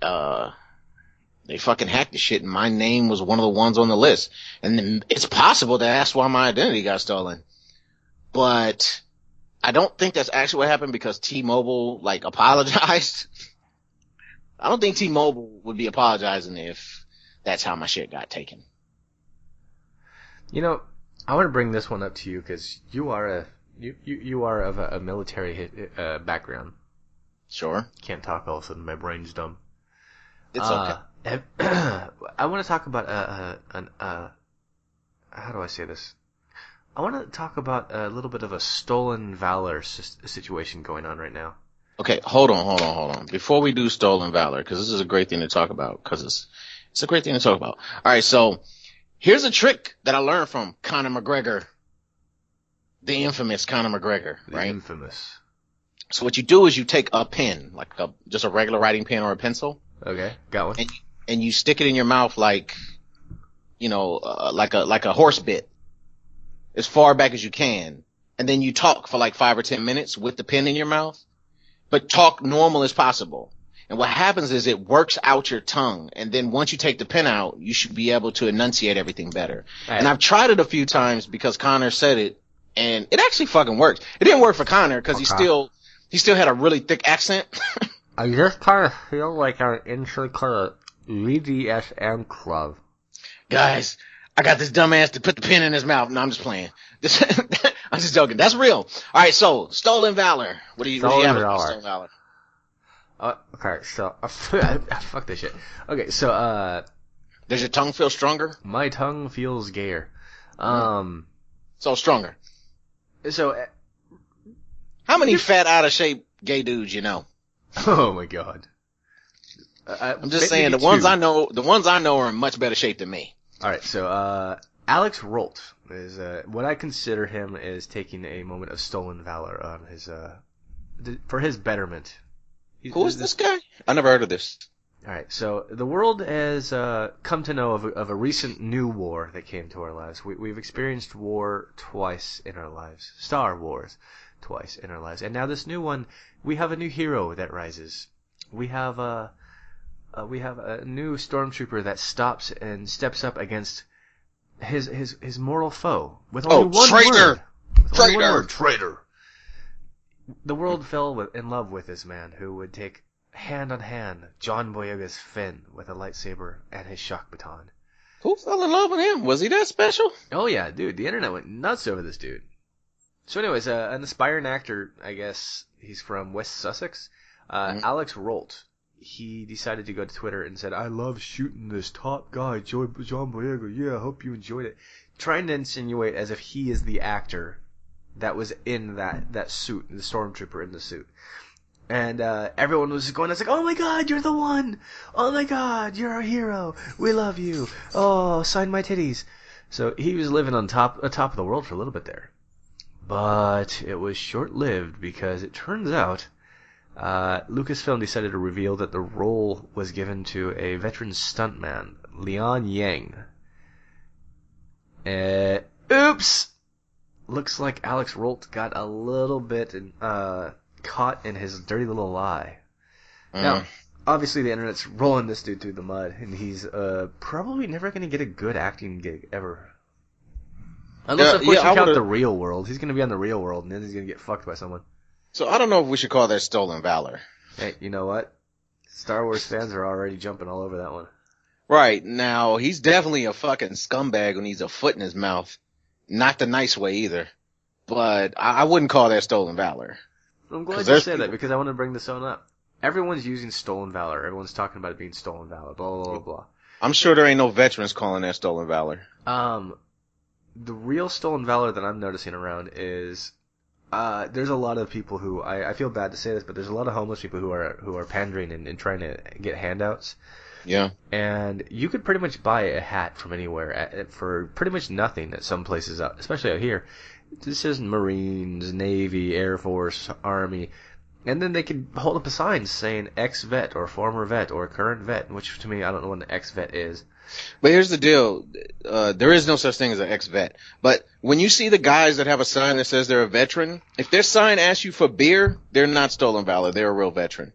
they fucking hacked the shit and my name was one of the ones on the list. And it's possible that that's why my identity got stolen. But I don't think that's actually what happened because T-Mobile like apologized. I don't think T-Mobile would be apologizing if that's how my shit got taken. You know, I want to bring this one up to you because you are of a military background. Sure. Can't talk all of a sudden. My brain's dumb. It's okay. I want to talk about how do I say this? I want to talk about a little bit of a stolen valor situation going on right now. Okay, hold on. Before we do stolen valor, because this is a great thing to talk about, because it's a great thing to talk about. All right, so here's a trick that I learned from Conor McGregor, the infamous Conor McGregor, right? The infamous. So what you do is you take a pen, like just a regular writing pen or a pencil. Okay, got one. and you stick it in your mouth like, like a horse bit, as far back as you can, and then you talk for like 5 or 10 minutes with the pen in your mouth, but talk normal as possible. And what happens is it works out your tongue, and then once you take the pen out, you should be able to enunciate everything better. Right. And I've tried it a few times because Connor said it, and it actually fucking works. It didn't work for Connor because he still had a really thick accent. I just kind of feel like I'm in some kind of BDSM club. Guys, I got this dumbass to put the pen in his mouth. No, I'm just playing. I'm just joking. That's real. All right, so Stolen Valor. What do you have about Stolen Valor? Okay, so fuck this shit. Okay, so does your tongue feel stronger? My tongue feels gayer. So stronger. So how many fat, out of shape gay dudes you know? Oh my god. I'm just saying the ones I know are in much better shape than me. All right, so Alex Rolt is what I consider him is taking a moment of stolen valor on his for his betterment. Who is this guy? I never heard of this. All right, so the world has come to know of a recent new war that came to our lives. We've experienced war twice in our lives, Star Wars twice in our lives, and now this new one, we have a new hero that rises. We have a new stormtrooper that stops and steps up against his mortal foe with only one traitor! Word. Traitor! The world fell in love with this man who would take hand on hand John Boyega's Finn with a lightsaber and his shock baton. Who fell in love with him? Was he that special? Oh yeah, dude. The internet went nuts over this dude. So anyways, an aspiring actor, I guess he's from West Sussex, Alex Rolt. He decided to go to Twitter and said, "I love shooting this top guy, John Boyega. Yeah, I hope you enjoyed it." Trying to insinuate as if he is the actor that was in that suit, the stormtrooper in the suit. And everyone was going, it's like, "Oh my god, you're the one! Oh my god, you're our hero! We love you! Oh, sign my titties!" So he was living on top of the world for a little bit there. But it was short-lived because it turns out Lucasfilm decided to reveal that the role was given to a veteran stuntman, Leon Yang. Oops! Looks like Alex Rolt got a little bit caught in his dirty little lie. Now, obviously the internet's rolling this dude through the mud, and he's probably never going to get a good acting gig ever. Unless, of course, you count the real world. He's going to be on the real world, and then he's going to get fucked by someone. So I don't know if we should call that stolen valor. Hey, you know what? Star Wars fans are already jumping all over that one. Right. Now, he's definitely a fucking scumbag when he's a foot in his mouth. Not the nice way either. But I wouldn't call that stolen valor. I'm glad you said that because I want to bring this on up. Everyone's using stolen valor. Everyone's talking about it being stolen valor. Blah, blah, blah, blah. I'm sure there ain't no veterans calling that stolen valor. The real stolen valor that I'm noticing around is there's a lot of people who I feel bad to say this, but there's a lot of homeless people who are pandering and trying to get handouts. Yeah. And you could pretty much buy a hat from anywhere for pretty much nothing at some places, especially out here. This is Marines, Navy, Air Force, Army. And then they could hold up a sign saying ex-vet or former vet or current vet, which to me, I don't know what an ex-vet is. But here's the deal. There is no such thing as an ex-vet. But when you see the guys that have a sign that says they're a veteran, if their sign asks you for beer, they're not stolen valor. They're a real veteran.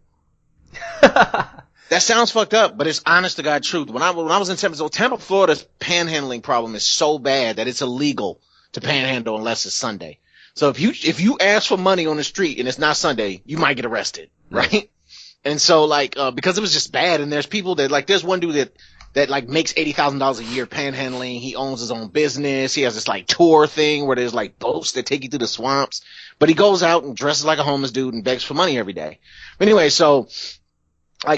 That sounds fucked up, but it's honest to God truth. When I was in Tampa, Florida's panhandling problem is so bad that it's illegal to panhandle unless it's Sunday. So if you ask for money on the street and it's not Sunday, you might get arrested, right? And so because it was just bad, and there's people that there's one dude that makes $80,000 a year panhandling. He owns his own business. He has this tour thing where there's boats that take you through the swamps. But he goes out and dresses like a homeless dude and begs for money every day. But anyway, so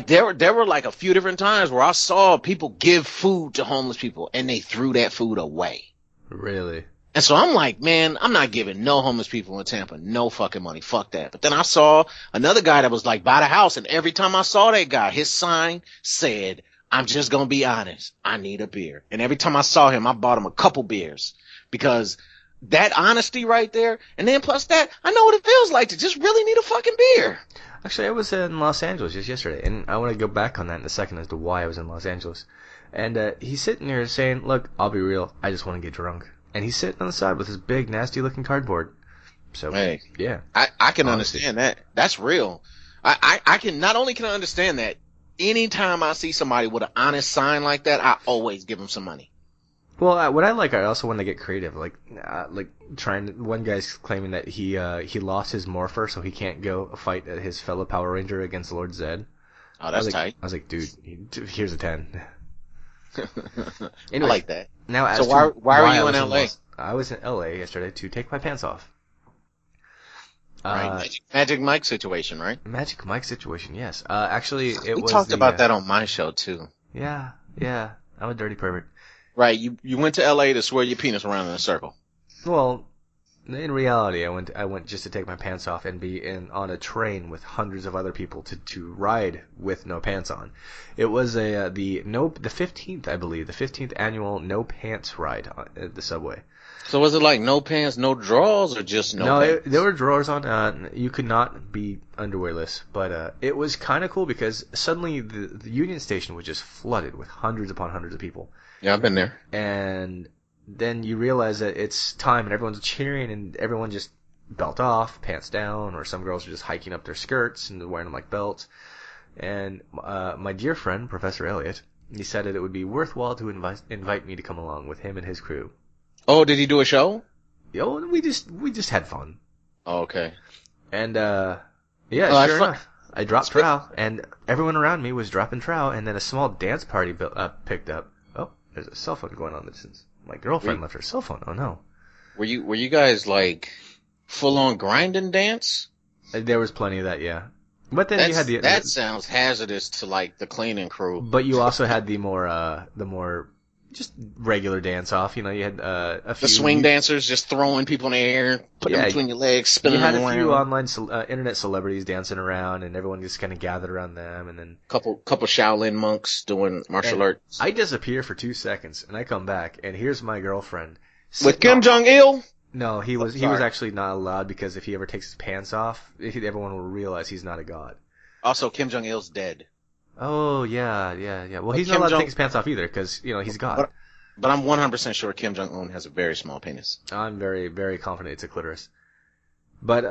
there were a few different times where I saw people give food to homeless people and they threw that food away. Really? And so I'm like, man, I'm not giving no homeless people in Tampa no fucking money. Fuck that. But then I saw another guy that was by the house, and every time I saw that guy, his sign said, "I'm just gonna be honest, I need a beer." And every time I saw him, I bought him a couple beers because that honesty right there. And then plus that, I know what it feels like to just really need a fucking beer. Actually, I was in Los Angeles just yesterday, and I want to go back on that in a second as to why I was in Los Angeles. And he's sitting there saying, look, I'll be real, I just want to get drunk. And he's sitting on the side with his big, nasty-looking cardboard. So, hey, yeah. I can understand that. That's real. I can, not only can I understand that, anytime I see somebody with an honest sign like that, I always give them some money. Well, what I like, I also want to get creative. Like one guy's claiming that he lost his morpher, so he can't go fight his fellow Power Ranger against Lord Zed. Oh, that's tight. I was like, dude, here's a 10. Anyway, I like that. Now, so why are you in LA? I was in LA yesterday to take my pants off. Right, Magic Mike situation, right? Magic Mike situation, yes. Actually, we talked about that on my show too. Yeah, I'm a dirty pervert. Right, you went to LA to swirl your penis around in a circle. Well, in reality, I went just to take my pants off and be on a train with hundreds of other people to ride with no pants on. It was the 15th, I believe, the 15th annual No Pants ride at the subway. So was it like no pants, no drawers, or just no pants? No, there were drawers on. You could not be underwearless, but it was kind of cool because suddenly the Union Station was just flooded with hundreds upon hundreds of people. Yeah, I've been there. And then you realize that it's time, and everyone's cheering, and everyone just belt off, pants down, or some girls are just hiking up their skirts and wearing them like belts. And my dear friend, Professor Elliot, decided it would be worthwhile to invite me to come along with him and his crew. Oh, did he do a show? Oh, we just had fun. Oh, okay. And sure enough, I dropped trowel, and everyone around me was dropping trowel, and then a small dance party picked up. Oh, there's a cell phone going on. Since my girlfriend left her cell phone. Oh no. Were you guys like full on grinding dance? There was plenty of that, yeah. But then you had that sounds hazardous to like the cleaning crew. But you also had the more just regular dance off. You know, you had a few. The swing dancers just throwing people in the air, putting them between your legs, spinning them around. You had a few online internet celebrities dancing around, and everyone just kind of gathered around them, and then couple Shaolin monks doing martial arts. I disappear for 2 seconds, and I come back, and here's my girlfriend with Kim Jong-il. No, he was actually not allowed because if he ever takes his pants off, everyone will realize he's not a god. Also, Kim Jong-il's dead. Oh, yeah. Well, he's not allowed to take his pants off either because, he's God. But I'm 100% sure Kim Jong-un has a very small penis. I'm very, very confident it's a clitoris. But,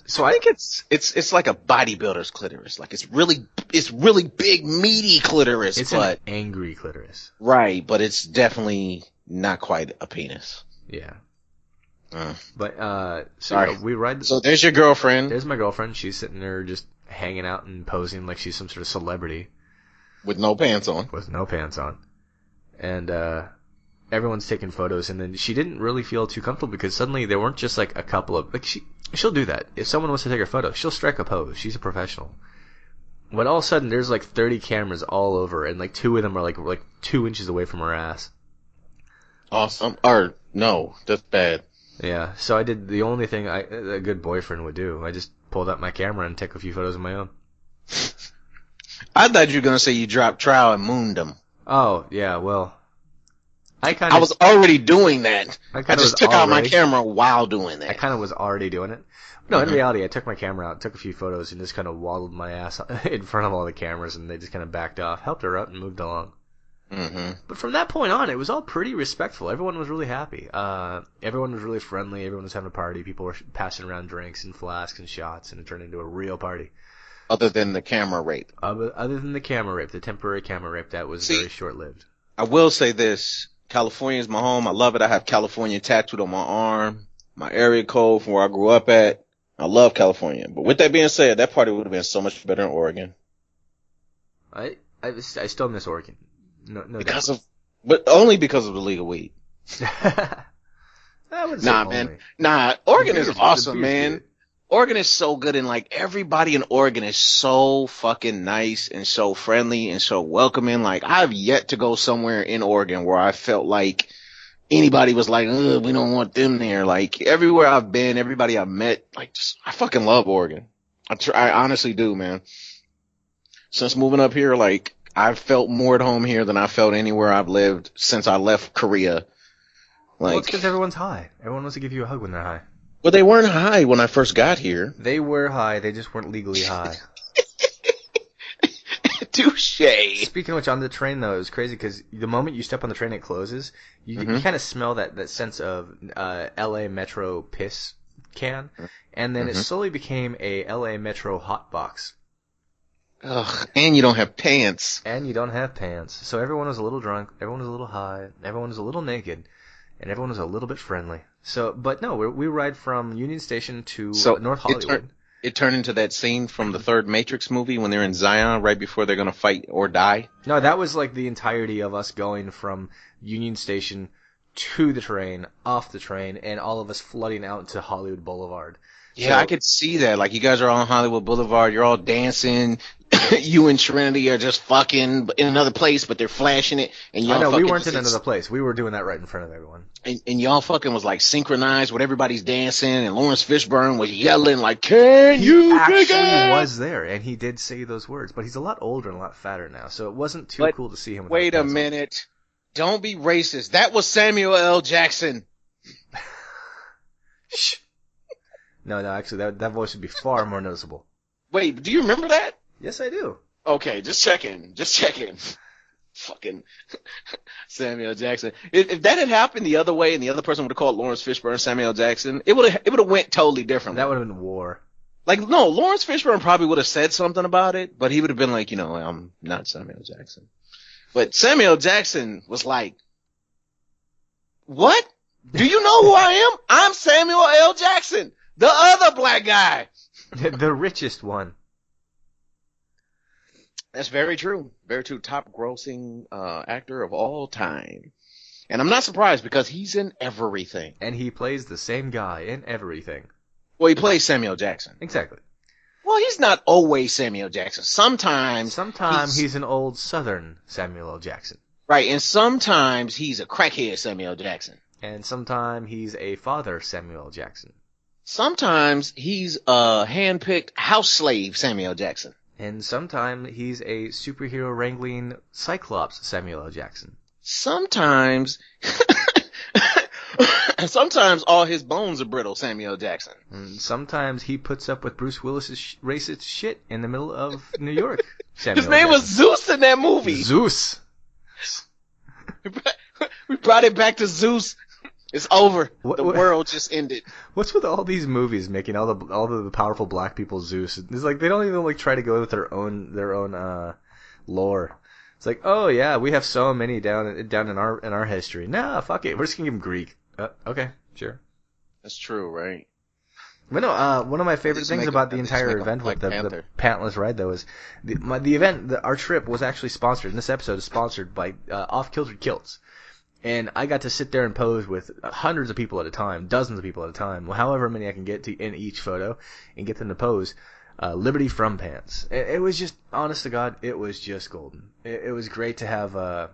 so I think it's like a bodybuilder's clitoris. Like it's really big, meaty clitoris. It's an angry clitoris. Right, but it's definitely not quite a penis. Yeah. But, we ride. So there's your girlfriend. There's my girlfriend. She's sitting there just hanging out and posing like she's some sort of celebrity. With no pants on. And, everyone's taking photos, and then she didn't really feel too comfortable because suddenly there weren't just like a couple of, like she'll do that. If someone wants to take her photo, she'll strike a pose. She's a professional. But all of a sudden there's like 30 cameras all over, and like 2 of them are like 2 inches away from her ass. Awesome. Or, no, that's bad. Yeah, so I did the only thing a good boyfriend would do. I just pulled out my camera and took a few photos of my own. I thought you were going to say you dropped trowel and mooned them. Oh, yeah, well, I was already doing that. I just took out my camera while doing that. I kind of was already doing it. No, in reality, I took my camera out, took a few photos, and just kind of waddled my ass in front of all the cameras, and they just kind of backed off, helped her up, and moved along. Mm-hmm. But from that point on, it was all pretty respectful. Everyone was really happy. Everyone was really friendly. Everyone was having a party. People were passing around drinks and flasks and shots, and it turned into a real party. Other than the camera rape. Other than the camera rape, the temporary camera rape, that was very short-lived. I will say this. California is my home. I love it. I have California tattooed on my arm. My area code from where I grew up at. I love California. But with that being said, that party would have been so much better in Oregon. I still miss Oregon. No but only because of the legal weed. Man. Oregon is awesome, man. Good. Oregon is so good, and like everybody in Oregon is so fucking nice and so friendly and so welcoming. Like I've yet to go somewhere in Oregon where I felt like anybody was like, ugh, we don't want them there. Like everywhere I've been, everybody I've met, like I fucking love Oregon. I honestly do, man. Since moving up here, like I've felt more at home here than I felt anywhere I've lived since I left Korea. Well, it's Like, because everyone's high. Everyone wants to give you a hug when they're high. well, they weren't high when I first got here. They were high. They just weren't legally high. Touche. Speaking of which, on the train, though, it was crazy because the moment you step on the train, it closes. You kind of smell that sense of L.A. Metro piss can. And then it slowly became a L.A. Metro hot box. Ugh, and you don't have pants. And you don't have pants. So everyone was a little drunk, everyone was a little high, everyone was a little naked, and everyone was a little bit friendly. So, but no, we ride from Union Station to North Hollywood. It turned into that scene from the third Matrix movie when they're in Zion right before they're going to fight or die. No, that was like the entirety of us going from Union Station to the train, off the train, and all of us flooding out into Hollywood Boulevard. Yeah, So, I could see that. Like, you guys are on Hollywood Boulevard, you're all dancing. You and Trinity are just fucking in another place, but they're flashing it. And y'all I know, we fucking weren't in another place. We were doing that right in front of everyone. And y'all fucking was like synchronized with everybody's dancing, and Lawrence Fishburne was yelling like, "Can you dig actually it?" was there, and he did say those words, but he's a lot older and a lot fatter now, so it wasn't too cool to see him. Wait a minute. Don't be racist. That was Samuel L. Jackson. Shh. No, actually, that voice would be far more noticeable. Wait, do you remember that? Yes, I do. Okay, just checking. Fucking Samuel Jackson. If that had happened the other way and the other person would have called Lawrence Fishburne Samuel Jackson, it would have went totally differently. That would have been war. Like, no, Lawrence Fishburne probably would have said something about it, but he would have been like, I'm not Samuel Jackson. But Samuel Jackson was like, what? Do you know who I am? I'm Samuel L. Jackson, the other black guy. The richest one. That's very true. Very true. Top grossing actor of all time. And I'm not surprised because he's in everything. And he plays the same guy in everything. Well, he plays Samuel Jackson. Exactly. Well, he's not always Samuel Jackson. Sometimes he's an old Southern Samuel L. Jackson. Right, and sometimes he's a crackhead Samuel Jackson. And sometimes he's a father Samuel L. Jackson. Sometimes he's a hand-picked house slave Samuel Jackson. And sometimes he's a superhero wrangling Cyclops Samuel L. Jackson. Sometimes all his bones are brittle Samuel Jackson. And sometimes he puts up with Bruce Willis's racist shit in the middle of New York. His name was Zeus in that movie. Zeus. We brought it back to Zeus. It's over. The world just ended. What's with all these movies making all the powerful black people Zeus? It's like they don't even like try to go with their own lore. It's like, oh yeah, we have so many down in our history. Nah, fuck it, we're just gonna give them Greek. Okay, sure. That's true, right? But no, one of my favorite things about the entire event with the Pantless ride though is the event. Our trip was actually sponsored. And this episode is sponsored by Off Kilter Kilts. And I got to sit there and pose with hundreds of people at a time, dozens of people at a time, however many I can get to in each photo, and get them to pose. Liberty from pants. It was just, honest to God, it was just golden. It was great to have a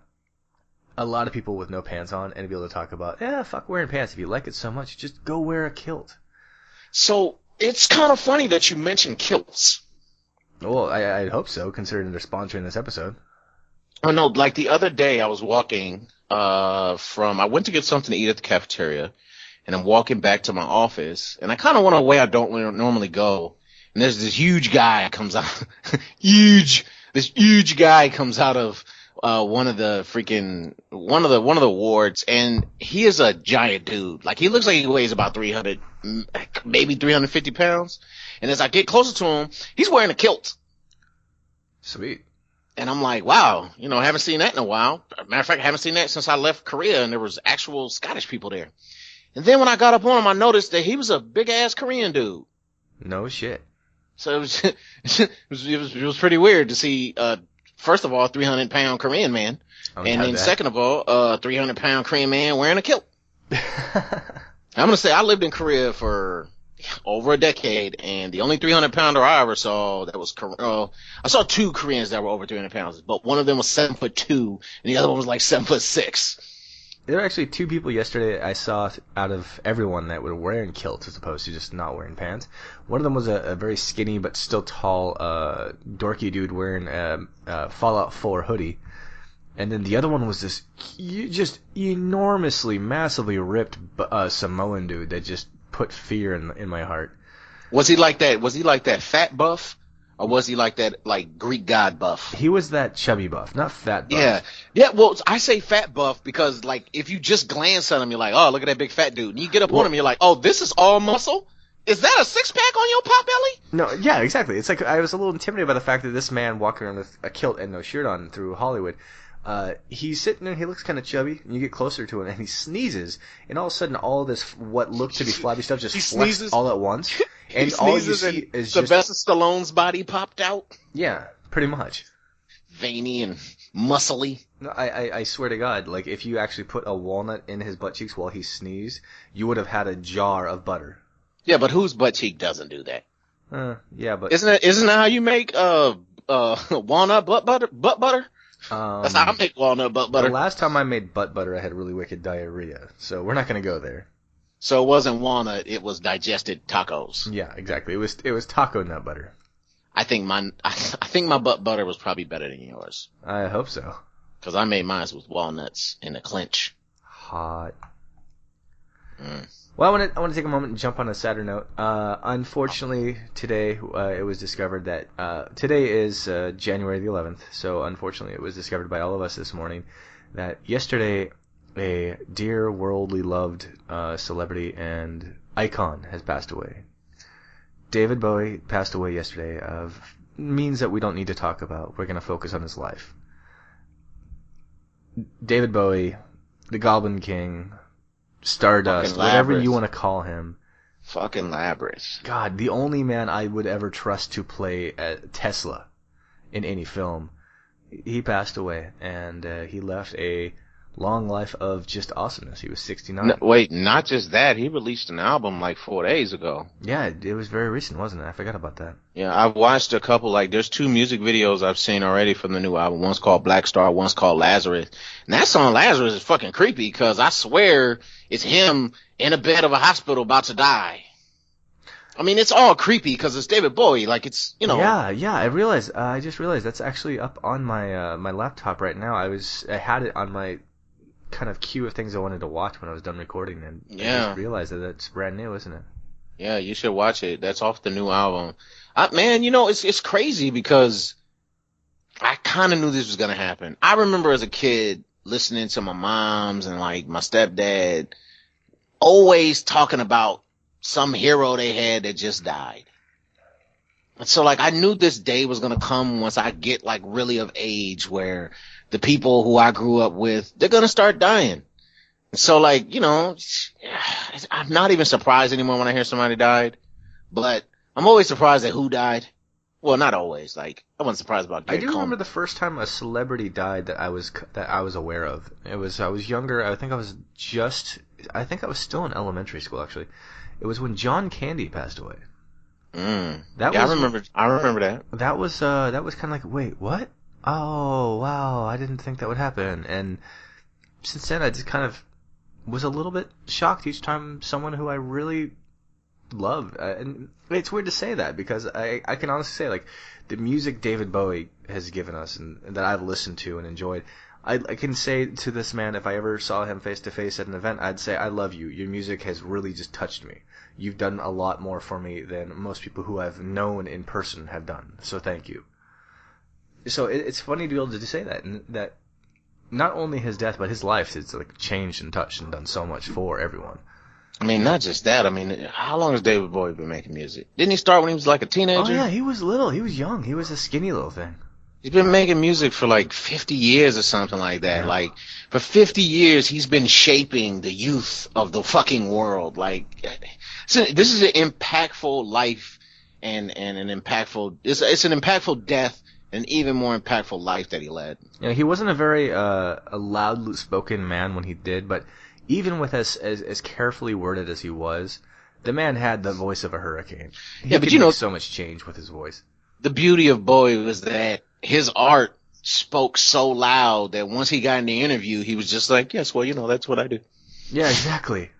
lot of people with no pants on and be able to talk about, fuck wearing pants. If you like it so much, just go wear a kilt. So it's kind of funny that you mentioned kilts. Well, I hope so, considering they're sponsoring this episode. Oh no, like the other day I was walking I went to get something to eat at the cafeteria, and I'm walking back to my office, and I kind of went a way I don't normally go, and there's this huge guy comes out, this huge guy comes out of one of the wards, and he is a giant dude. Like, he looks like he weighs about 300, maybe 350 pounds, and as I get closer to him, he's wearing a kilt. Sweet. And I'm like, wow, I haven't seen that in a while. Matter of fact, I haven't seen that since I left Korea, and there was actual Scottish people there. And then when I got up on him, I noticed that he was a big-ass Korean dude. No shit. So it was pretty weird to see, first of all, a 300-pound Korean man, and then second of all, a 300-pound Korean man wearing a kilt. I'm going to say I lived in Korea for over a decade, and the only 300-pounder I ever saw that was I saw two Koreans that were over 300 pounds, but one of them was 7'2", and the other one was like 7'6". There were actually two people yesterday I saw out of everyone that were wearing kilts as opposed to just not wearing pants. One of them was a very skinny but still tall dorky dude wearing a Fallout 4 hoodie. And then the other one was this just enormously, massively ripped Samoan dude that just put fear in my heart. Was he like that? Was he like that fat buff? Or was he like that, like, Greek god buff? He was that chubby buff, not fat buff. Yeah. Yeah, well, I say fat buff because, like, if you just glance at him, you're like, oh, look at that big fat dude. And you get up on him, you're like, oh, this is all muscle? Is that a six-pack on your pot belly? No, yeah, exactly. It's like I was a little intimidated by the fact that this man walking around with a kilt and no shirt on through Hollywood, he's sitting there, he looks kind of chubby, and you get closer to him, and he sneezes, and all of a sudden, all this, what looked to be flabby stuff just flexed all at once. And all you see is Sylvester Stallone's body popped out. Yeah, pretty much. Veiny and muscly. No, I swear to God, like, if you actually put a walnut in his butt cheeks while he sneezed, you would have had a jar of butter. Yeah, but whose butt cheek doesn't do that? Yeah, but isn't that how you make walnut butt butter? That's how I make walnut butt butter. The last time I made butt butter, I had really wicked diarrhea, so we're not going to go there. So it wasn't walnut; it was digested tacos. Yeah, exactly. It was taco nut butter. I think my butt butter was probably better than yours. I hope so. Because I made mine with walnuts in a clinch. Hot. Well, I want to take a moment and jump on a sadder note. Unfortunately, today it was discovered that today is January the 11th. So unfortunately, it was discovered by all of us this morning that yesterday a dear, worldly loved celebrity and icon has passed away. David Bowie passed away yesterday of means that we don't need to talk about. We're going to focus on his life. David Bowie, the Goblin King, Stardust, whatever you want to call him. Fucking Labrys. God, the only man I would ever trust to play Tesla in any film. He passed away, and he left a long life of just awesomeness. He was 69. No, wait, not just that. He released an album like 4 days ago. Yeah, it was very recent, wasn't it? I forgot about that. Yeah, I've watched a couple, like, there's 2 music videos I've seen already from the new album. One's called Black Star, one's called Lazarus. And that song, Lazarus, is fucking creepy, because I swear it's him in a bed of a hospital about to die. I mean, it's all creepy, because it's David Bowie, like, it's, you know. Yeah, I just realized that's actually up on my my laptop right now. I had it on my kind of queue of things I wanted to watch when I was done recording, and I just realized that it's brand new, isn't it? Yeah, you should watch it. That's off the new album. Man, you know, it's crazy because I kind of knew this was going to happen. I remember as a kid listening to my moms and like my stepdad always talking about some hero they had that just died. And so like I knew this day was going to come once I get like really of age where the people who I grew up with, they're going to start dying. And so like, you know, I'm not even surprised anymore when I hear somebody died, but I'm always surprised at who died. Well, not always. Like, I wasn't surprised about Gary I do Coleman. remember the first time a celebrity died that I was aware of. I was younger. I think I was still in elementary school actually. It was when John Candy passed away. I remember that. That was kind of like, wait, what? Oh, wow, I didn't think that would happen. And since then, I just kind of was a little bit shocked each time someone who I really loved. And it's weird to say that because I can honestly say, like, the music David Bowie has given us and that I've listened to and enjoyed, I can say to this man, if I ever saw him face to face at an event, I'd say, I love you. Your music has really just touched me. You've done a lot more for me than most people who I've known in person have done. So thank you. So it's funny to be able to say that, and that not only his death, but his life has like changed and touched and done so much for everyone. I mean, not just that. I mean, how long has David Bowie been making music? Didn't he start when he was like a teenager? Oh yeah, he was little. He was young. He was a skinny little thing. He's been making music for like 50 years or something like that. Yeah. Like, for 50 years, he's been shaping the youth of the fucking world. Like, so this is an impactful life and an impactful, it's an impactful death. An even more impactful life that he led. Yeah, he wasn't a very a loud spoken man when he did, but even with as carefully worded as he was, the man had the voice of a hurricane. He could make so much change with his voice. The beauty of Bowie was that his art spoke so loud that once he got in the interview, he was just like, yes, well, you know, that's what I do. Yeah, exactly.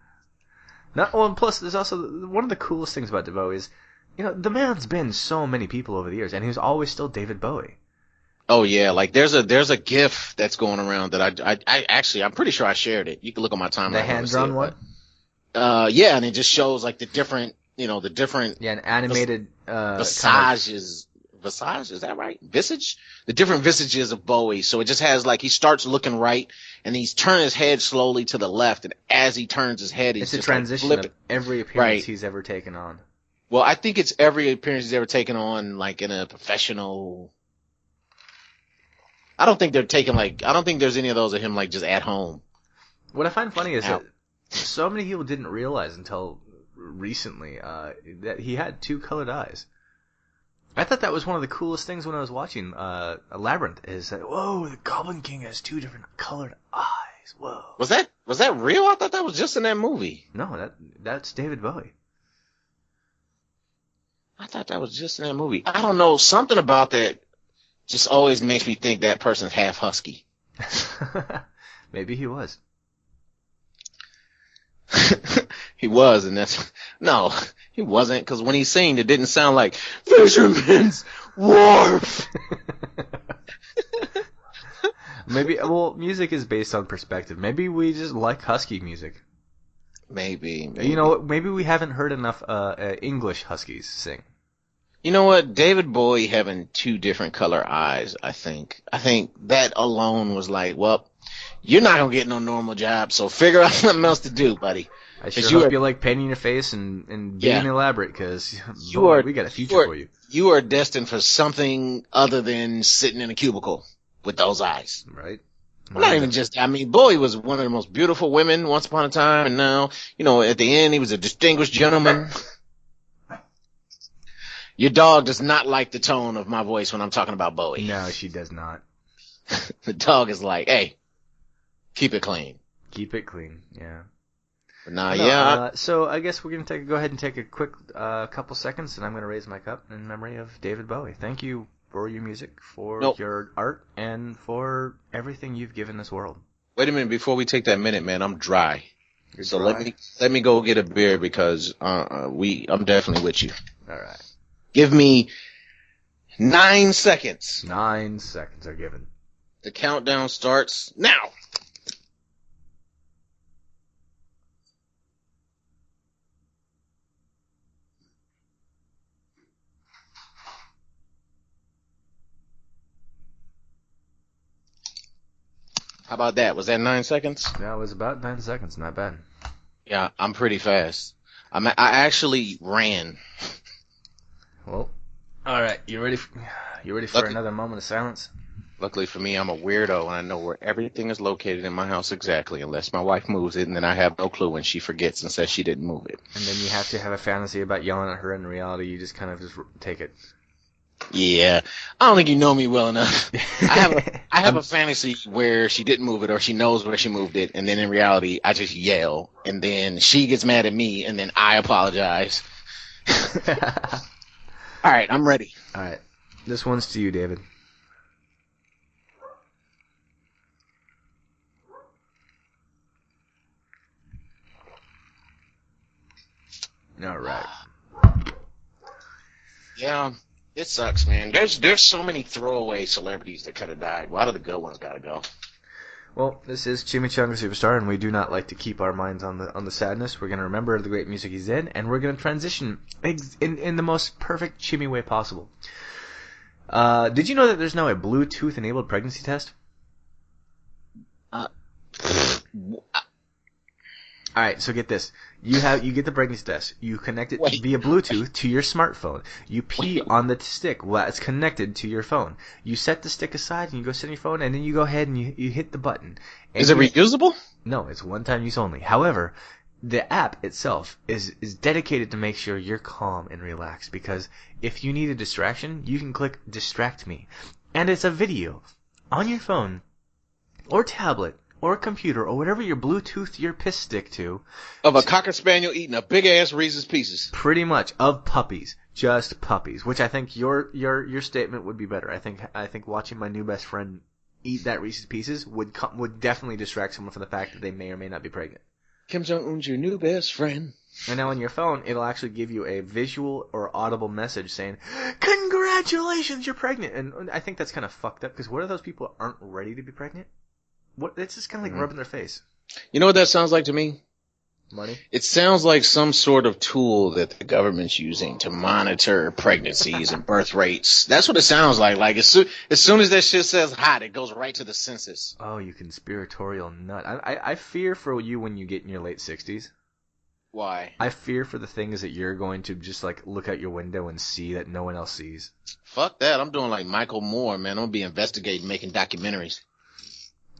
And plus, there's also one of the coolest things about Bowie is, you know, the man's been so many people over the years, and he was always still David Bowie. Oh yeah, like there's a GIF that's going around that I actually I'm pretty sure I shared it. You can look on my timeline The if you want to see hand-drawn it. one? Yeah, and it just shows like the different, the different Yeah, an animated visages. Visage, is that right? Visage? The different visages of Bowie. So it just has like he starts looking right, and he's turning his head slowly to the left, and as he turns his head, he's It's a just transition like of flipping. every appearance Right. he's ever taken on. Well, I think it's every appearance he's ever taken on, like in a professional. I don't think there's any of those of him like just at home. What I find funny is Ow. that so many people didn't realize until recently that he had two colored eyes. I thought that was one of the coolest things when I was watching Labyrinth. Is that whoa, the Goblin King has two different colored eyes. Whoa. Was that real? I thought that was just in that movie. No, that's David Bowie. I thought that was just in that movie. I don't know. Something about that just always makes me think that person's half husky. Maybe he was. He was, and no, he wasn't, because when he sang, it didn't sound like Fisherman's Wharf. Maybe, well, music is based on perspective. Maybe we just like husky music. Maybe. You know, maybe we haven't heard enough English huskies sing. You know what? David Bowie having two different color eyes, I think that alone was like, well, you're not gonna get no normal job, so figure out something else to do, buddy. I sure hope you like painting your face and being elaborate, because we got a future for you. You are destined for something other than sitting in a cubicle with those eyes. Right. Well, not even just, Bowie was one of the most beautiful women once upon a time, and now, at the end, he was a distinguished gentleman. Your dog does not like the tone of my voice when I'm talking about Bowie. No, she does not. The dog is like, hey, keep it clean. Keep it clean, yeah. But nah, so I guess we're going to go ahead and take a quick couple seconds, and I'm going to raise my cup in memory of David Bowie. Thank you for your music, for your art, and for everything you've given this world. Wait a minute, before we take that minute, man, I'm dry. You're so dry? let me go get a beer, because I'm definitely with you. All right. Give me 9 seconds. 9 seconds are given. The countdown starts now. How about that? Was that 9 seconds? Yeah, it was about 9 seconds. Not bad. Yeah, I'm pretty fast. I actually ran. Well, all right. You ready for another moment of silence? Luckily for me, I'm a weirdo, and I know where everything is located in my house exactly, unless my wife moves it, and then I have no clue when she forgets and says she didn't move it. And then you have to have a fantasy about yelling at her. In reality, you just kind of just take it. Yeah, I don't think you know me well enough. I have a fantasy where she didn't move it, or she knows where she moved it, and then in reality, I just yell, and then she gets mad at me, and then I apologize. All right, I'm ready. All right, this one's to you, David. All right. Yeah. It sucks, man. There's so many throwaway celebrities that could have died. A lot of the good ones gotta go. Well, this is Chimistrong Superstar, and we do not like to keep our minds on the sadness. We're going to remember the great music he's in, and we're going to transition in the most perfect Chimmy way possible. Did you know that there's now a Bluetooth-enabled pregnancy test? All right, so get this. You get the pregnancy test. You connect it via Bluetooth to your smartphone. You pee on the stick while it's connected to your phone. You set the stick aside and you go sit on your phone, and then you go ahead and you hit the button. And is it reusable? No, it's one-time use only. However, the app itself is dedicated to make sure you're calm and relaxed, because if you need a distraction, you can click Distract Me. And it's a video on your phone or tablet or a computer, or whatever your Bluetooth your piss stick to. Of a Cocker Spaniel eating a big-ass Reese's Pieces. Pretty much. Of puppies. Just puppies. Which I think your statement would be better. I think watching my new best friend eat that Reese's Pieces would definitely distract someone from the fact that they may or may not be pregnant. Kim Jong-un's your new best friend. And now on your phone, it'll actually give you a visual or audible message saying, "Congratulations, you're pregnant." And I think that's kind of fucked up because what if those people aren't ready to be pregnant? It's just kind of like rubbing their face. You know what that sounds like to me? Money? It sounds like some sort of tool that the government's using to monitor pregnancies and birth rates. That's what it sounds like. Like as soon as that shit says hot, it goes right to the census. Oh, you conspiratorial nut. I fear for you when you get in your late 60s. Why? I fear for the things that you're going to just like look out your window and see that no one else sees. Fuck that. I'm doing like Michael Moore, man. I'm going to be investigating, making documentaries.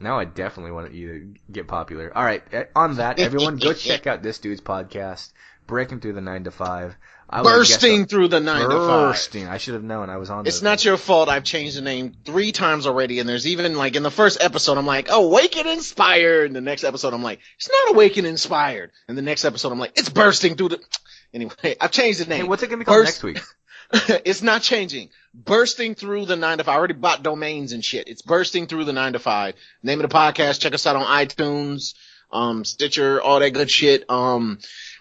Now I definitely want you to get popular. All right, on that, everyone, go check out this dude's podcast, Breaking Through the 9 to 5. Bursting through the 9 to 5. Bursting. I should have known. I was on. It's not your fault. I've changed the name 3 times already, and there's even like in the first episode, I'm like, Awaken Inspired. And the next episode, I'm like, it's not Awaken Inspired. And the next episode, I'm like, it's Bursting Through the. Anyway, I've changed the name. Hey, what's it gonna be called next week? It's not changing. Bursting Through the 9 to 5. I already bought domains and shit. It's Bursting Through the 9 to 5. Name of the podcast. Check us out on iTunes, Stitcher, all that good shit.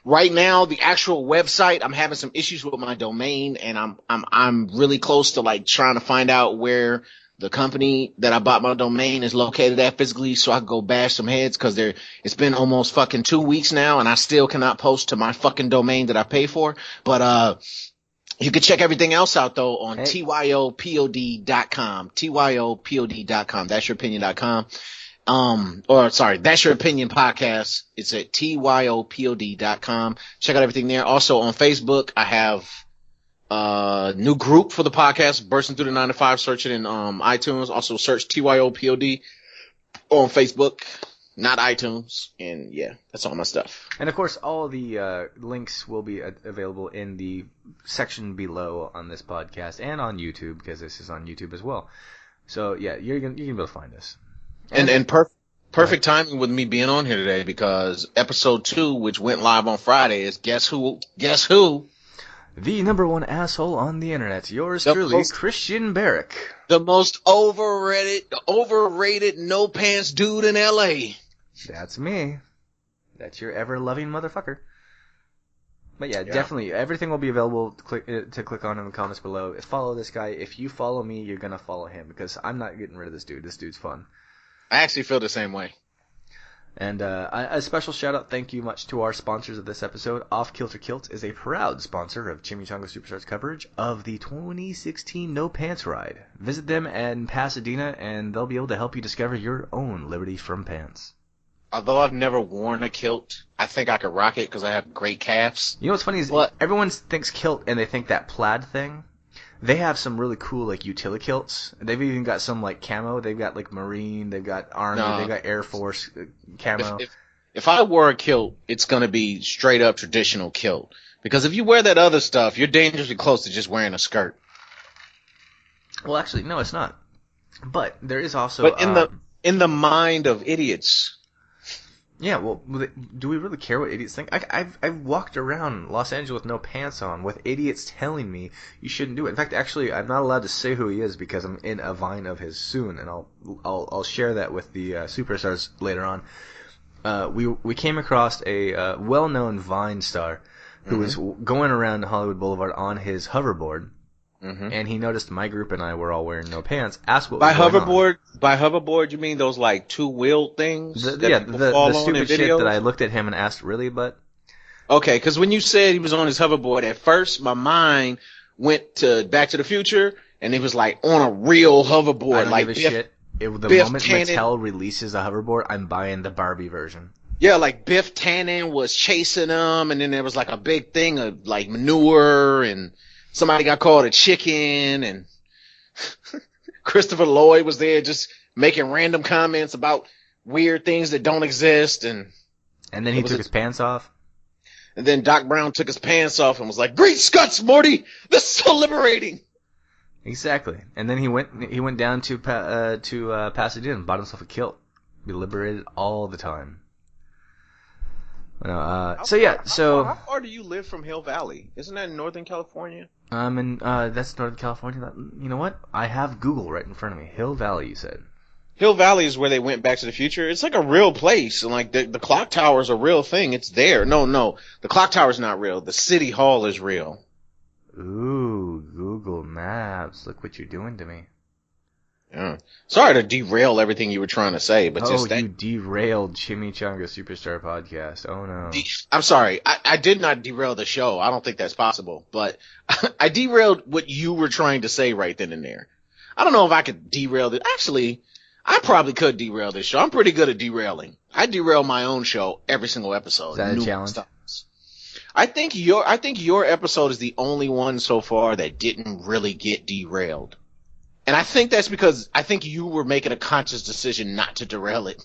Right now, the actual website, I'm having some issues with my domain, and I'm really close to like trying to find out where the company that I bought my domain is located at physically, so I can go bash some heads, because it's been almost fucking 2 weeks now, and I still cannot post to my fucking domain that I pay for. But you can check everything else out though on tyopod.com. tyopod.com. That's your opinion.com. That's your opinion podcast. It's at tyopod.com. Check out everything there. Also on Facebook, I have a new group for the podcast, Bursting Through the 9 to 5. Search it in iTunes. Also search TYOPOD on Facebook, not iTunes. And yeah, that's all my stuff. And of course, all the links will be available in the section below on this podcast and on YouTube, because this is on YouTube as well. So yeah, you can be able to find us. And perfect timing with me being on here today, because episode 2, which went live on Friday, is guess who? Guess who? The number one asshole on the internet. Yours truly, Christian Barrick. The most overrated no pants dude in LA. That's me. That's your ever-loving motherfucker. But yeah, definitely, everything will be available to click on in the comments below. Follow this guy. If you follow me, you're going to follow him, because I'm not getting rid of this dude. This dude's fun. I actually feel the same way. And a special shout-out, thank you much to our sponsors of this episode. Off Kilter Kilt is a proud sponsor of Chimistrong Superstars coverage of the 2016 No Pants Ride. Visit them in Pasadena, and they'll be able to help you discover your own liberty from pants. Although I've never worn a kilt, I think I could rock it because I have great calves. You know what's funny is everyone thinks kilt, and they think that plaid thing. They have some really cool, like, utility kilts. They've even got some, like, camo. They've got, like, Marine. They've got Army. They've got Air Force camo. If I wore a kilt, it's going to be straight up traditional kilt. Because if you wear that other stuff, you're dangerously close to just wearing a skirt. Well, actually, no, it's not. But there is also... But in the mind of idiots... Yeah, well, do we really care what idiots think? I've walked around Los Angeles with no pants on, with idiots telling me you shouldn't do it. In fact, actually, I'm not allowed to say who he is because I'm in a Vine of his soon, and I'll share that with the superstars later on. We came across a well-known Vine star who was going around Hollywood Boulevard on his hoverboard. And he noticed my group and I were all wearing no pants. Asked what was going on. By hoverboard, you mean those like 2-wheeled things? The stupid shit that I looked at him and asked, really, but? Okay, because when you said he was on his hoverboard, at first my mind went to Back to the Future, and it was like on a real hoverboard. I don't like give a shit. The moment Mattel releases a hoverboard, I'm buying the Barbie version. Yeah, like Biff Tannen was chasing him, and then there was like a big thing of like manure, and somebody got called a chicken, and Christopher Lloyd was there just making random comments about weird things that don't exist, and then he took his pants off. And then Doc Brown took his pants off and was like, "Great Scots, Morty! This is so liberating!" Exactly. And then he went down to Pasadena and bought himself a kilt. Be liberated all the time. How far do you live from Hill Valley? Isn't that in Northern California? That's Northern California. You know what? I have Google right in front of me. Hill Valley, you said. Hill Valley is where they went Back to the Future. It's like a real place, and like the clock tower is a real thing. It's there. No, the clock tower is not real. The city hall is real. Ooh, Google Maps. Look what you're doing to me. Yeah. Sorry to derail everything you were trying to say, but you derailed Chimichanga Superstar Podcast. Oh no. I'm sorry. I did not derail the show. I don't think that's possible, but I derailed what you were trying to say right then and there. I don't know if I could derail it. Actually, I probably could derail this show. I'm pretty good at derailing. I derail my own show every single episode. Is that a challenge? I think your episode is the only one so far that didn't really get derailed. And I think that's because I think you were making a conscious decision not to derail it.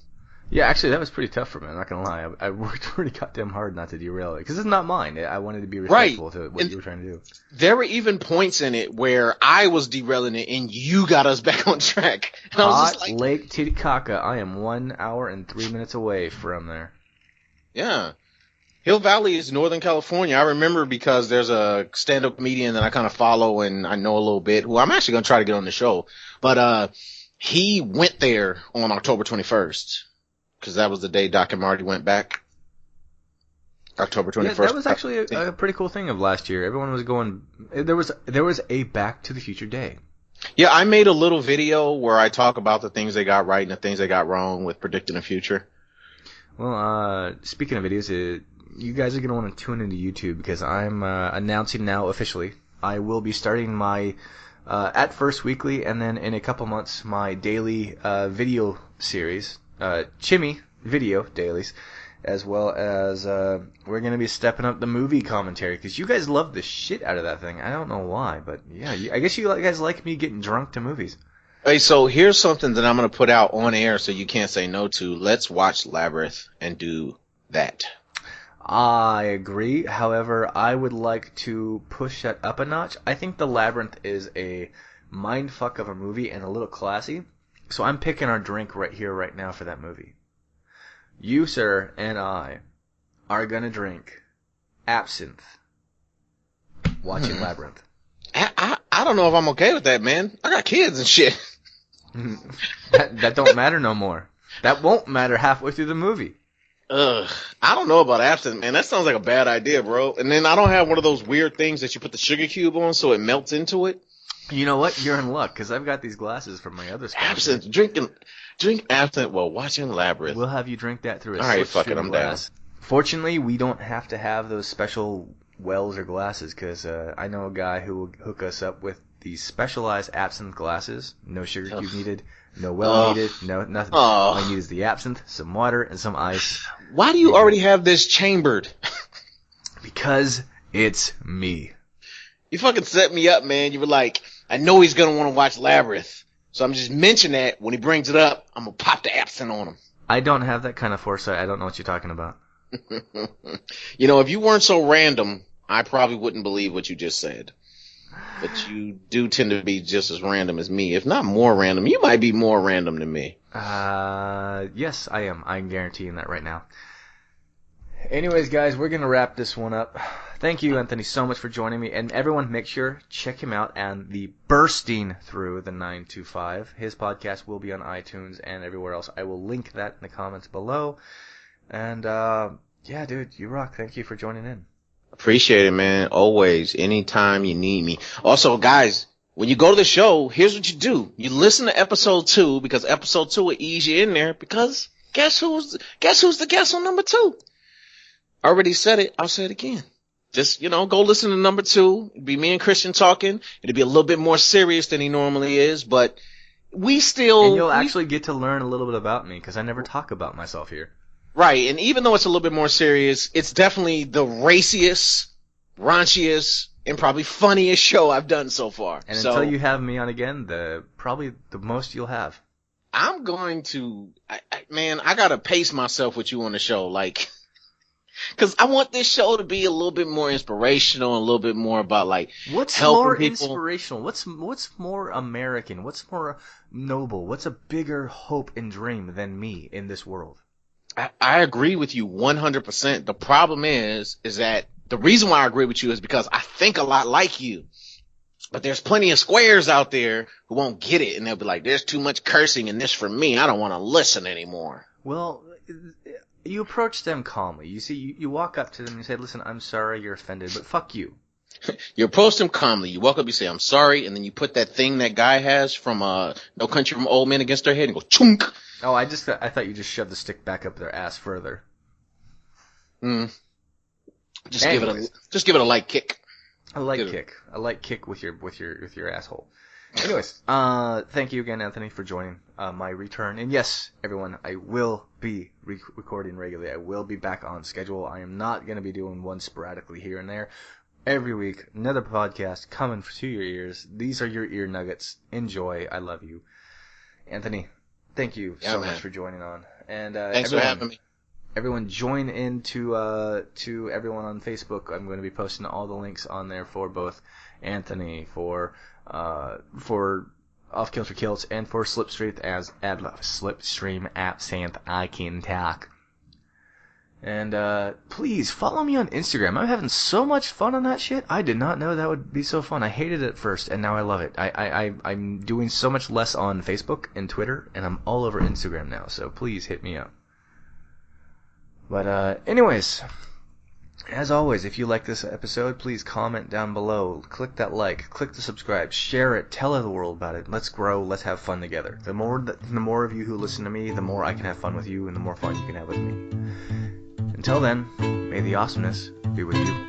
Yeah, actually, that was pretty tough for me. I'm not going to lie. I worked pretty goddamn hard not to derail it. Because it's not mine. I wanted to be respectful to what you were trying to do. There were even points in it where I was derailing it and you got us back on track. And I was just like, Lake Titicaca. I am 1 hour and 3 minutes away from there. Yeah. Hill Valley is Northern California. I remember because there's a stand-up comedian that I kind of follow and I know a little bit, who I'm actually going to try to get on the show. But he went there on October 21st because that was the day Doc and Marty went back. October 21st. Yeah, that was actually a pretty cool thing of last year. Everyone was going. There was a Back to the Future day. Yeah, I made a little video where I talk about the things they got right and the things they got wrong with predicting the future. Well, speaking of videos, you guys are going to want to tune into YouTube because I'm announcing now officially I will be starting my at first weekly and then in a couple months my daily video series, Chimmy Video Dailies, as well as we're going to be stepping up the movie commentary because you guys love the shit out of that thing. I don't know why, but yeah, I guess you guys like me getting drunk to movies. Hey, so here's something that I'm going to put out on air so you can't say no to. Let's watch Labyrinth and do that. I agree. However, I would like to push that up a notch. I think The Labyrinth is a mindfuck of a movie and a little classy. So I'm picking our drink right here, right now for that movie. You, sir, and I are going to drink absinthe watching Labyrinth. I don't know if I'm okay with that, man. I got kids and shit. that don't matter no more. That won't matter halfway through the movie. Ugh, I don't know about absinthe, man. That sounds like a bad idea, bro. And then I don't have one of those weird things that you put the sugar cube on so it melts into it. You know what? You're in luck because I've got these glasses from my other sponsor. Absinthe, drink absinthe while watching Labyrinth. We'll have you drink that through a All right, fuck it, I'm glass. Down. Fortunately, we don't have to have those special wells or glasses because I know a guy who will hook us up with these specialized absinthe glasses. No sugar cube needed. No well needed, no nothing. All you need is the absinthe, some water, and some ice. Why do you already have this chambered? Because it's me. You fucking set me up, man. You were like, I know he's gonna want to watch Labyrinth, so I'm just mentioning that when he brings it up, I'm gonna pop the absinthe on him. I don't have that kind of foresight. I don't know what you're talking about. You know, if you weren't so random, I probably wouldn't believe what you just said. But you do tend to be just as random as me, if not more random. You might be more random than me. Yes, I am. I'm guaranteeing that right now. Anyways, guys, we're going to wrap this one up. Thank you, Anthony, so much for joining me. And everyone, make sure, check him out and the Bursting Through the 925. His podcast will be on iTunes and everywhere else. I will link that in the comments below. And, yeah, dude, you rock. Thank you for joining in. Appreciate it, man. Always. Anytime you need me. Also, guys, when you go to the show, here's what you do. You listen to episode 2 because episode 2 will ease you in there because guess who's the guest on number 2? I already said it. I'll say it again. Just, go listen to number 2. It'll be me and Christian talking. It'll be a little bit more serious than he normally is, but we still... And you'll actually get to learn a little bit about me because I never talk about myself here. Right, and even though it's a little bit more serious, it's definitely the raciest, raunchiest, and probably funniest show I've done so far. And until you have me on again, probably the most you'll have. I'm going to, I gotta pace myself with you on the show, cause I want this show to be a little bit more inspirational, a little bit more about what's helping more people. Inspirational? What's more American? What's more noble? What's a bigger hope and dream than me in this world? I agree with you 100%. The problem is that the reason why I agree with you is because I think a lot like you. But there's plenty of squares out there who won't get it, and they'll be like, there's too much cursing in this for me. I don't want to listen anymore. Well, you approach them calmly. You see, you walk up to them and you say, listen, I'm sorry you're offended, but fuck you. You approach them calmly. You walk up, you say, I'm sorry, and then you put that thing that guy has from No Country for Old Men against their head and go, chunk. Oh, I thought you just shoved the stick back up their ass further. Just give it a light kick. A light kick with your asshole. Anyways, thank you again, Anthony, for joining my return. And yes, everyone, I will be recording regularly. I will be back on schedule. I am not going to be doing one sporadically here and there. Every week, another podcast coming to your ears. These are your ear nuggets. Enjoy. I love you. Anthony, thank you so much for joining on. And thanks for having me. Everyone join in to everyone on Facebook. I'm going to be posting all the links on there for both Anthony, for Off Kilter Kilts, and for Slipstream Absinthe I Can Talk. And please follow me on Instagram. I'm having so much fun on that shit. I did not know that would be so fun. I hated it at first, and now I love it. I'm doing so much less on Facebook and Twitter, and I'm all over Instagram now. So please hit me up. But anyways, as always, if you like this episode, please comment down below. Click that like, click the subscribe, share it, tell the world about it. Let's grow, let's have fun together. The more of you who listen to me, the more I can have fun with you, and the more fun you can have with me. Until then, may the awesomeness be with you.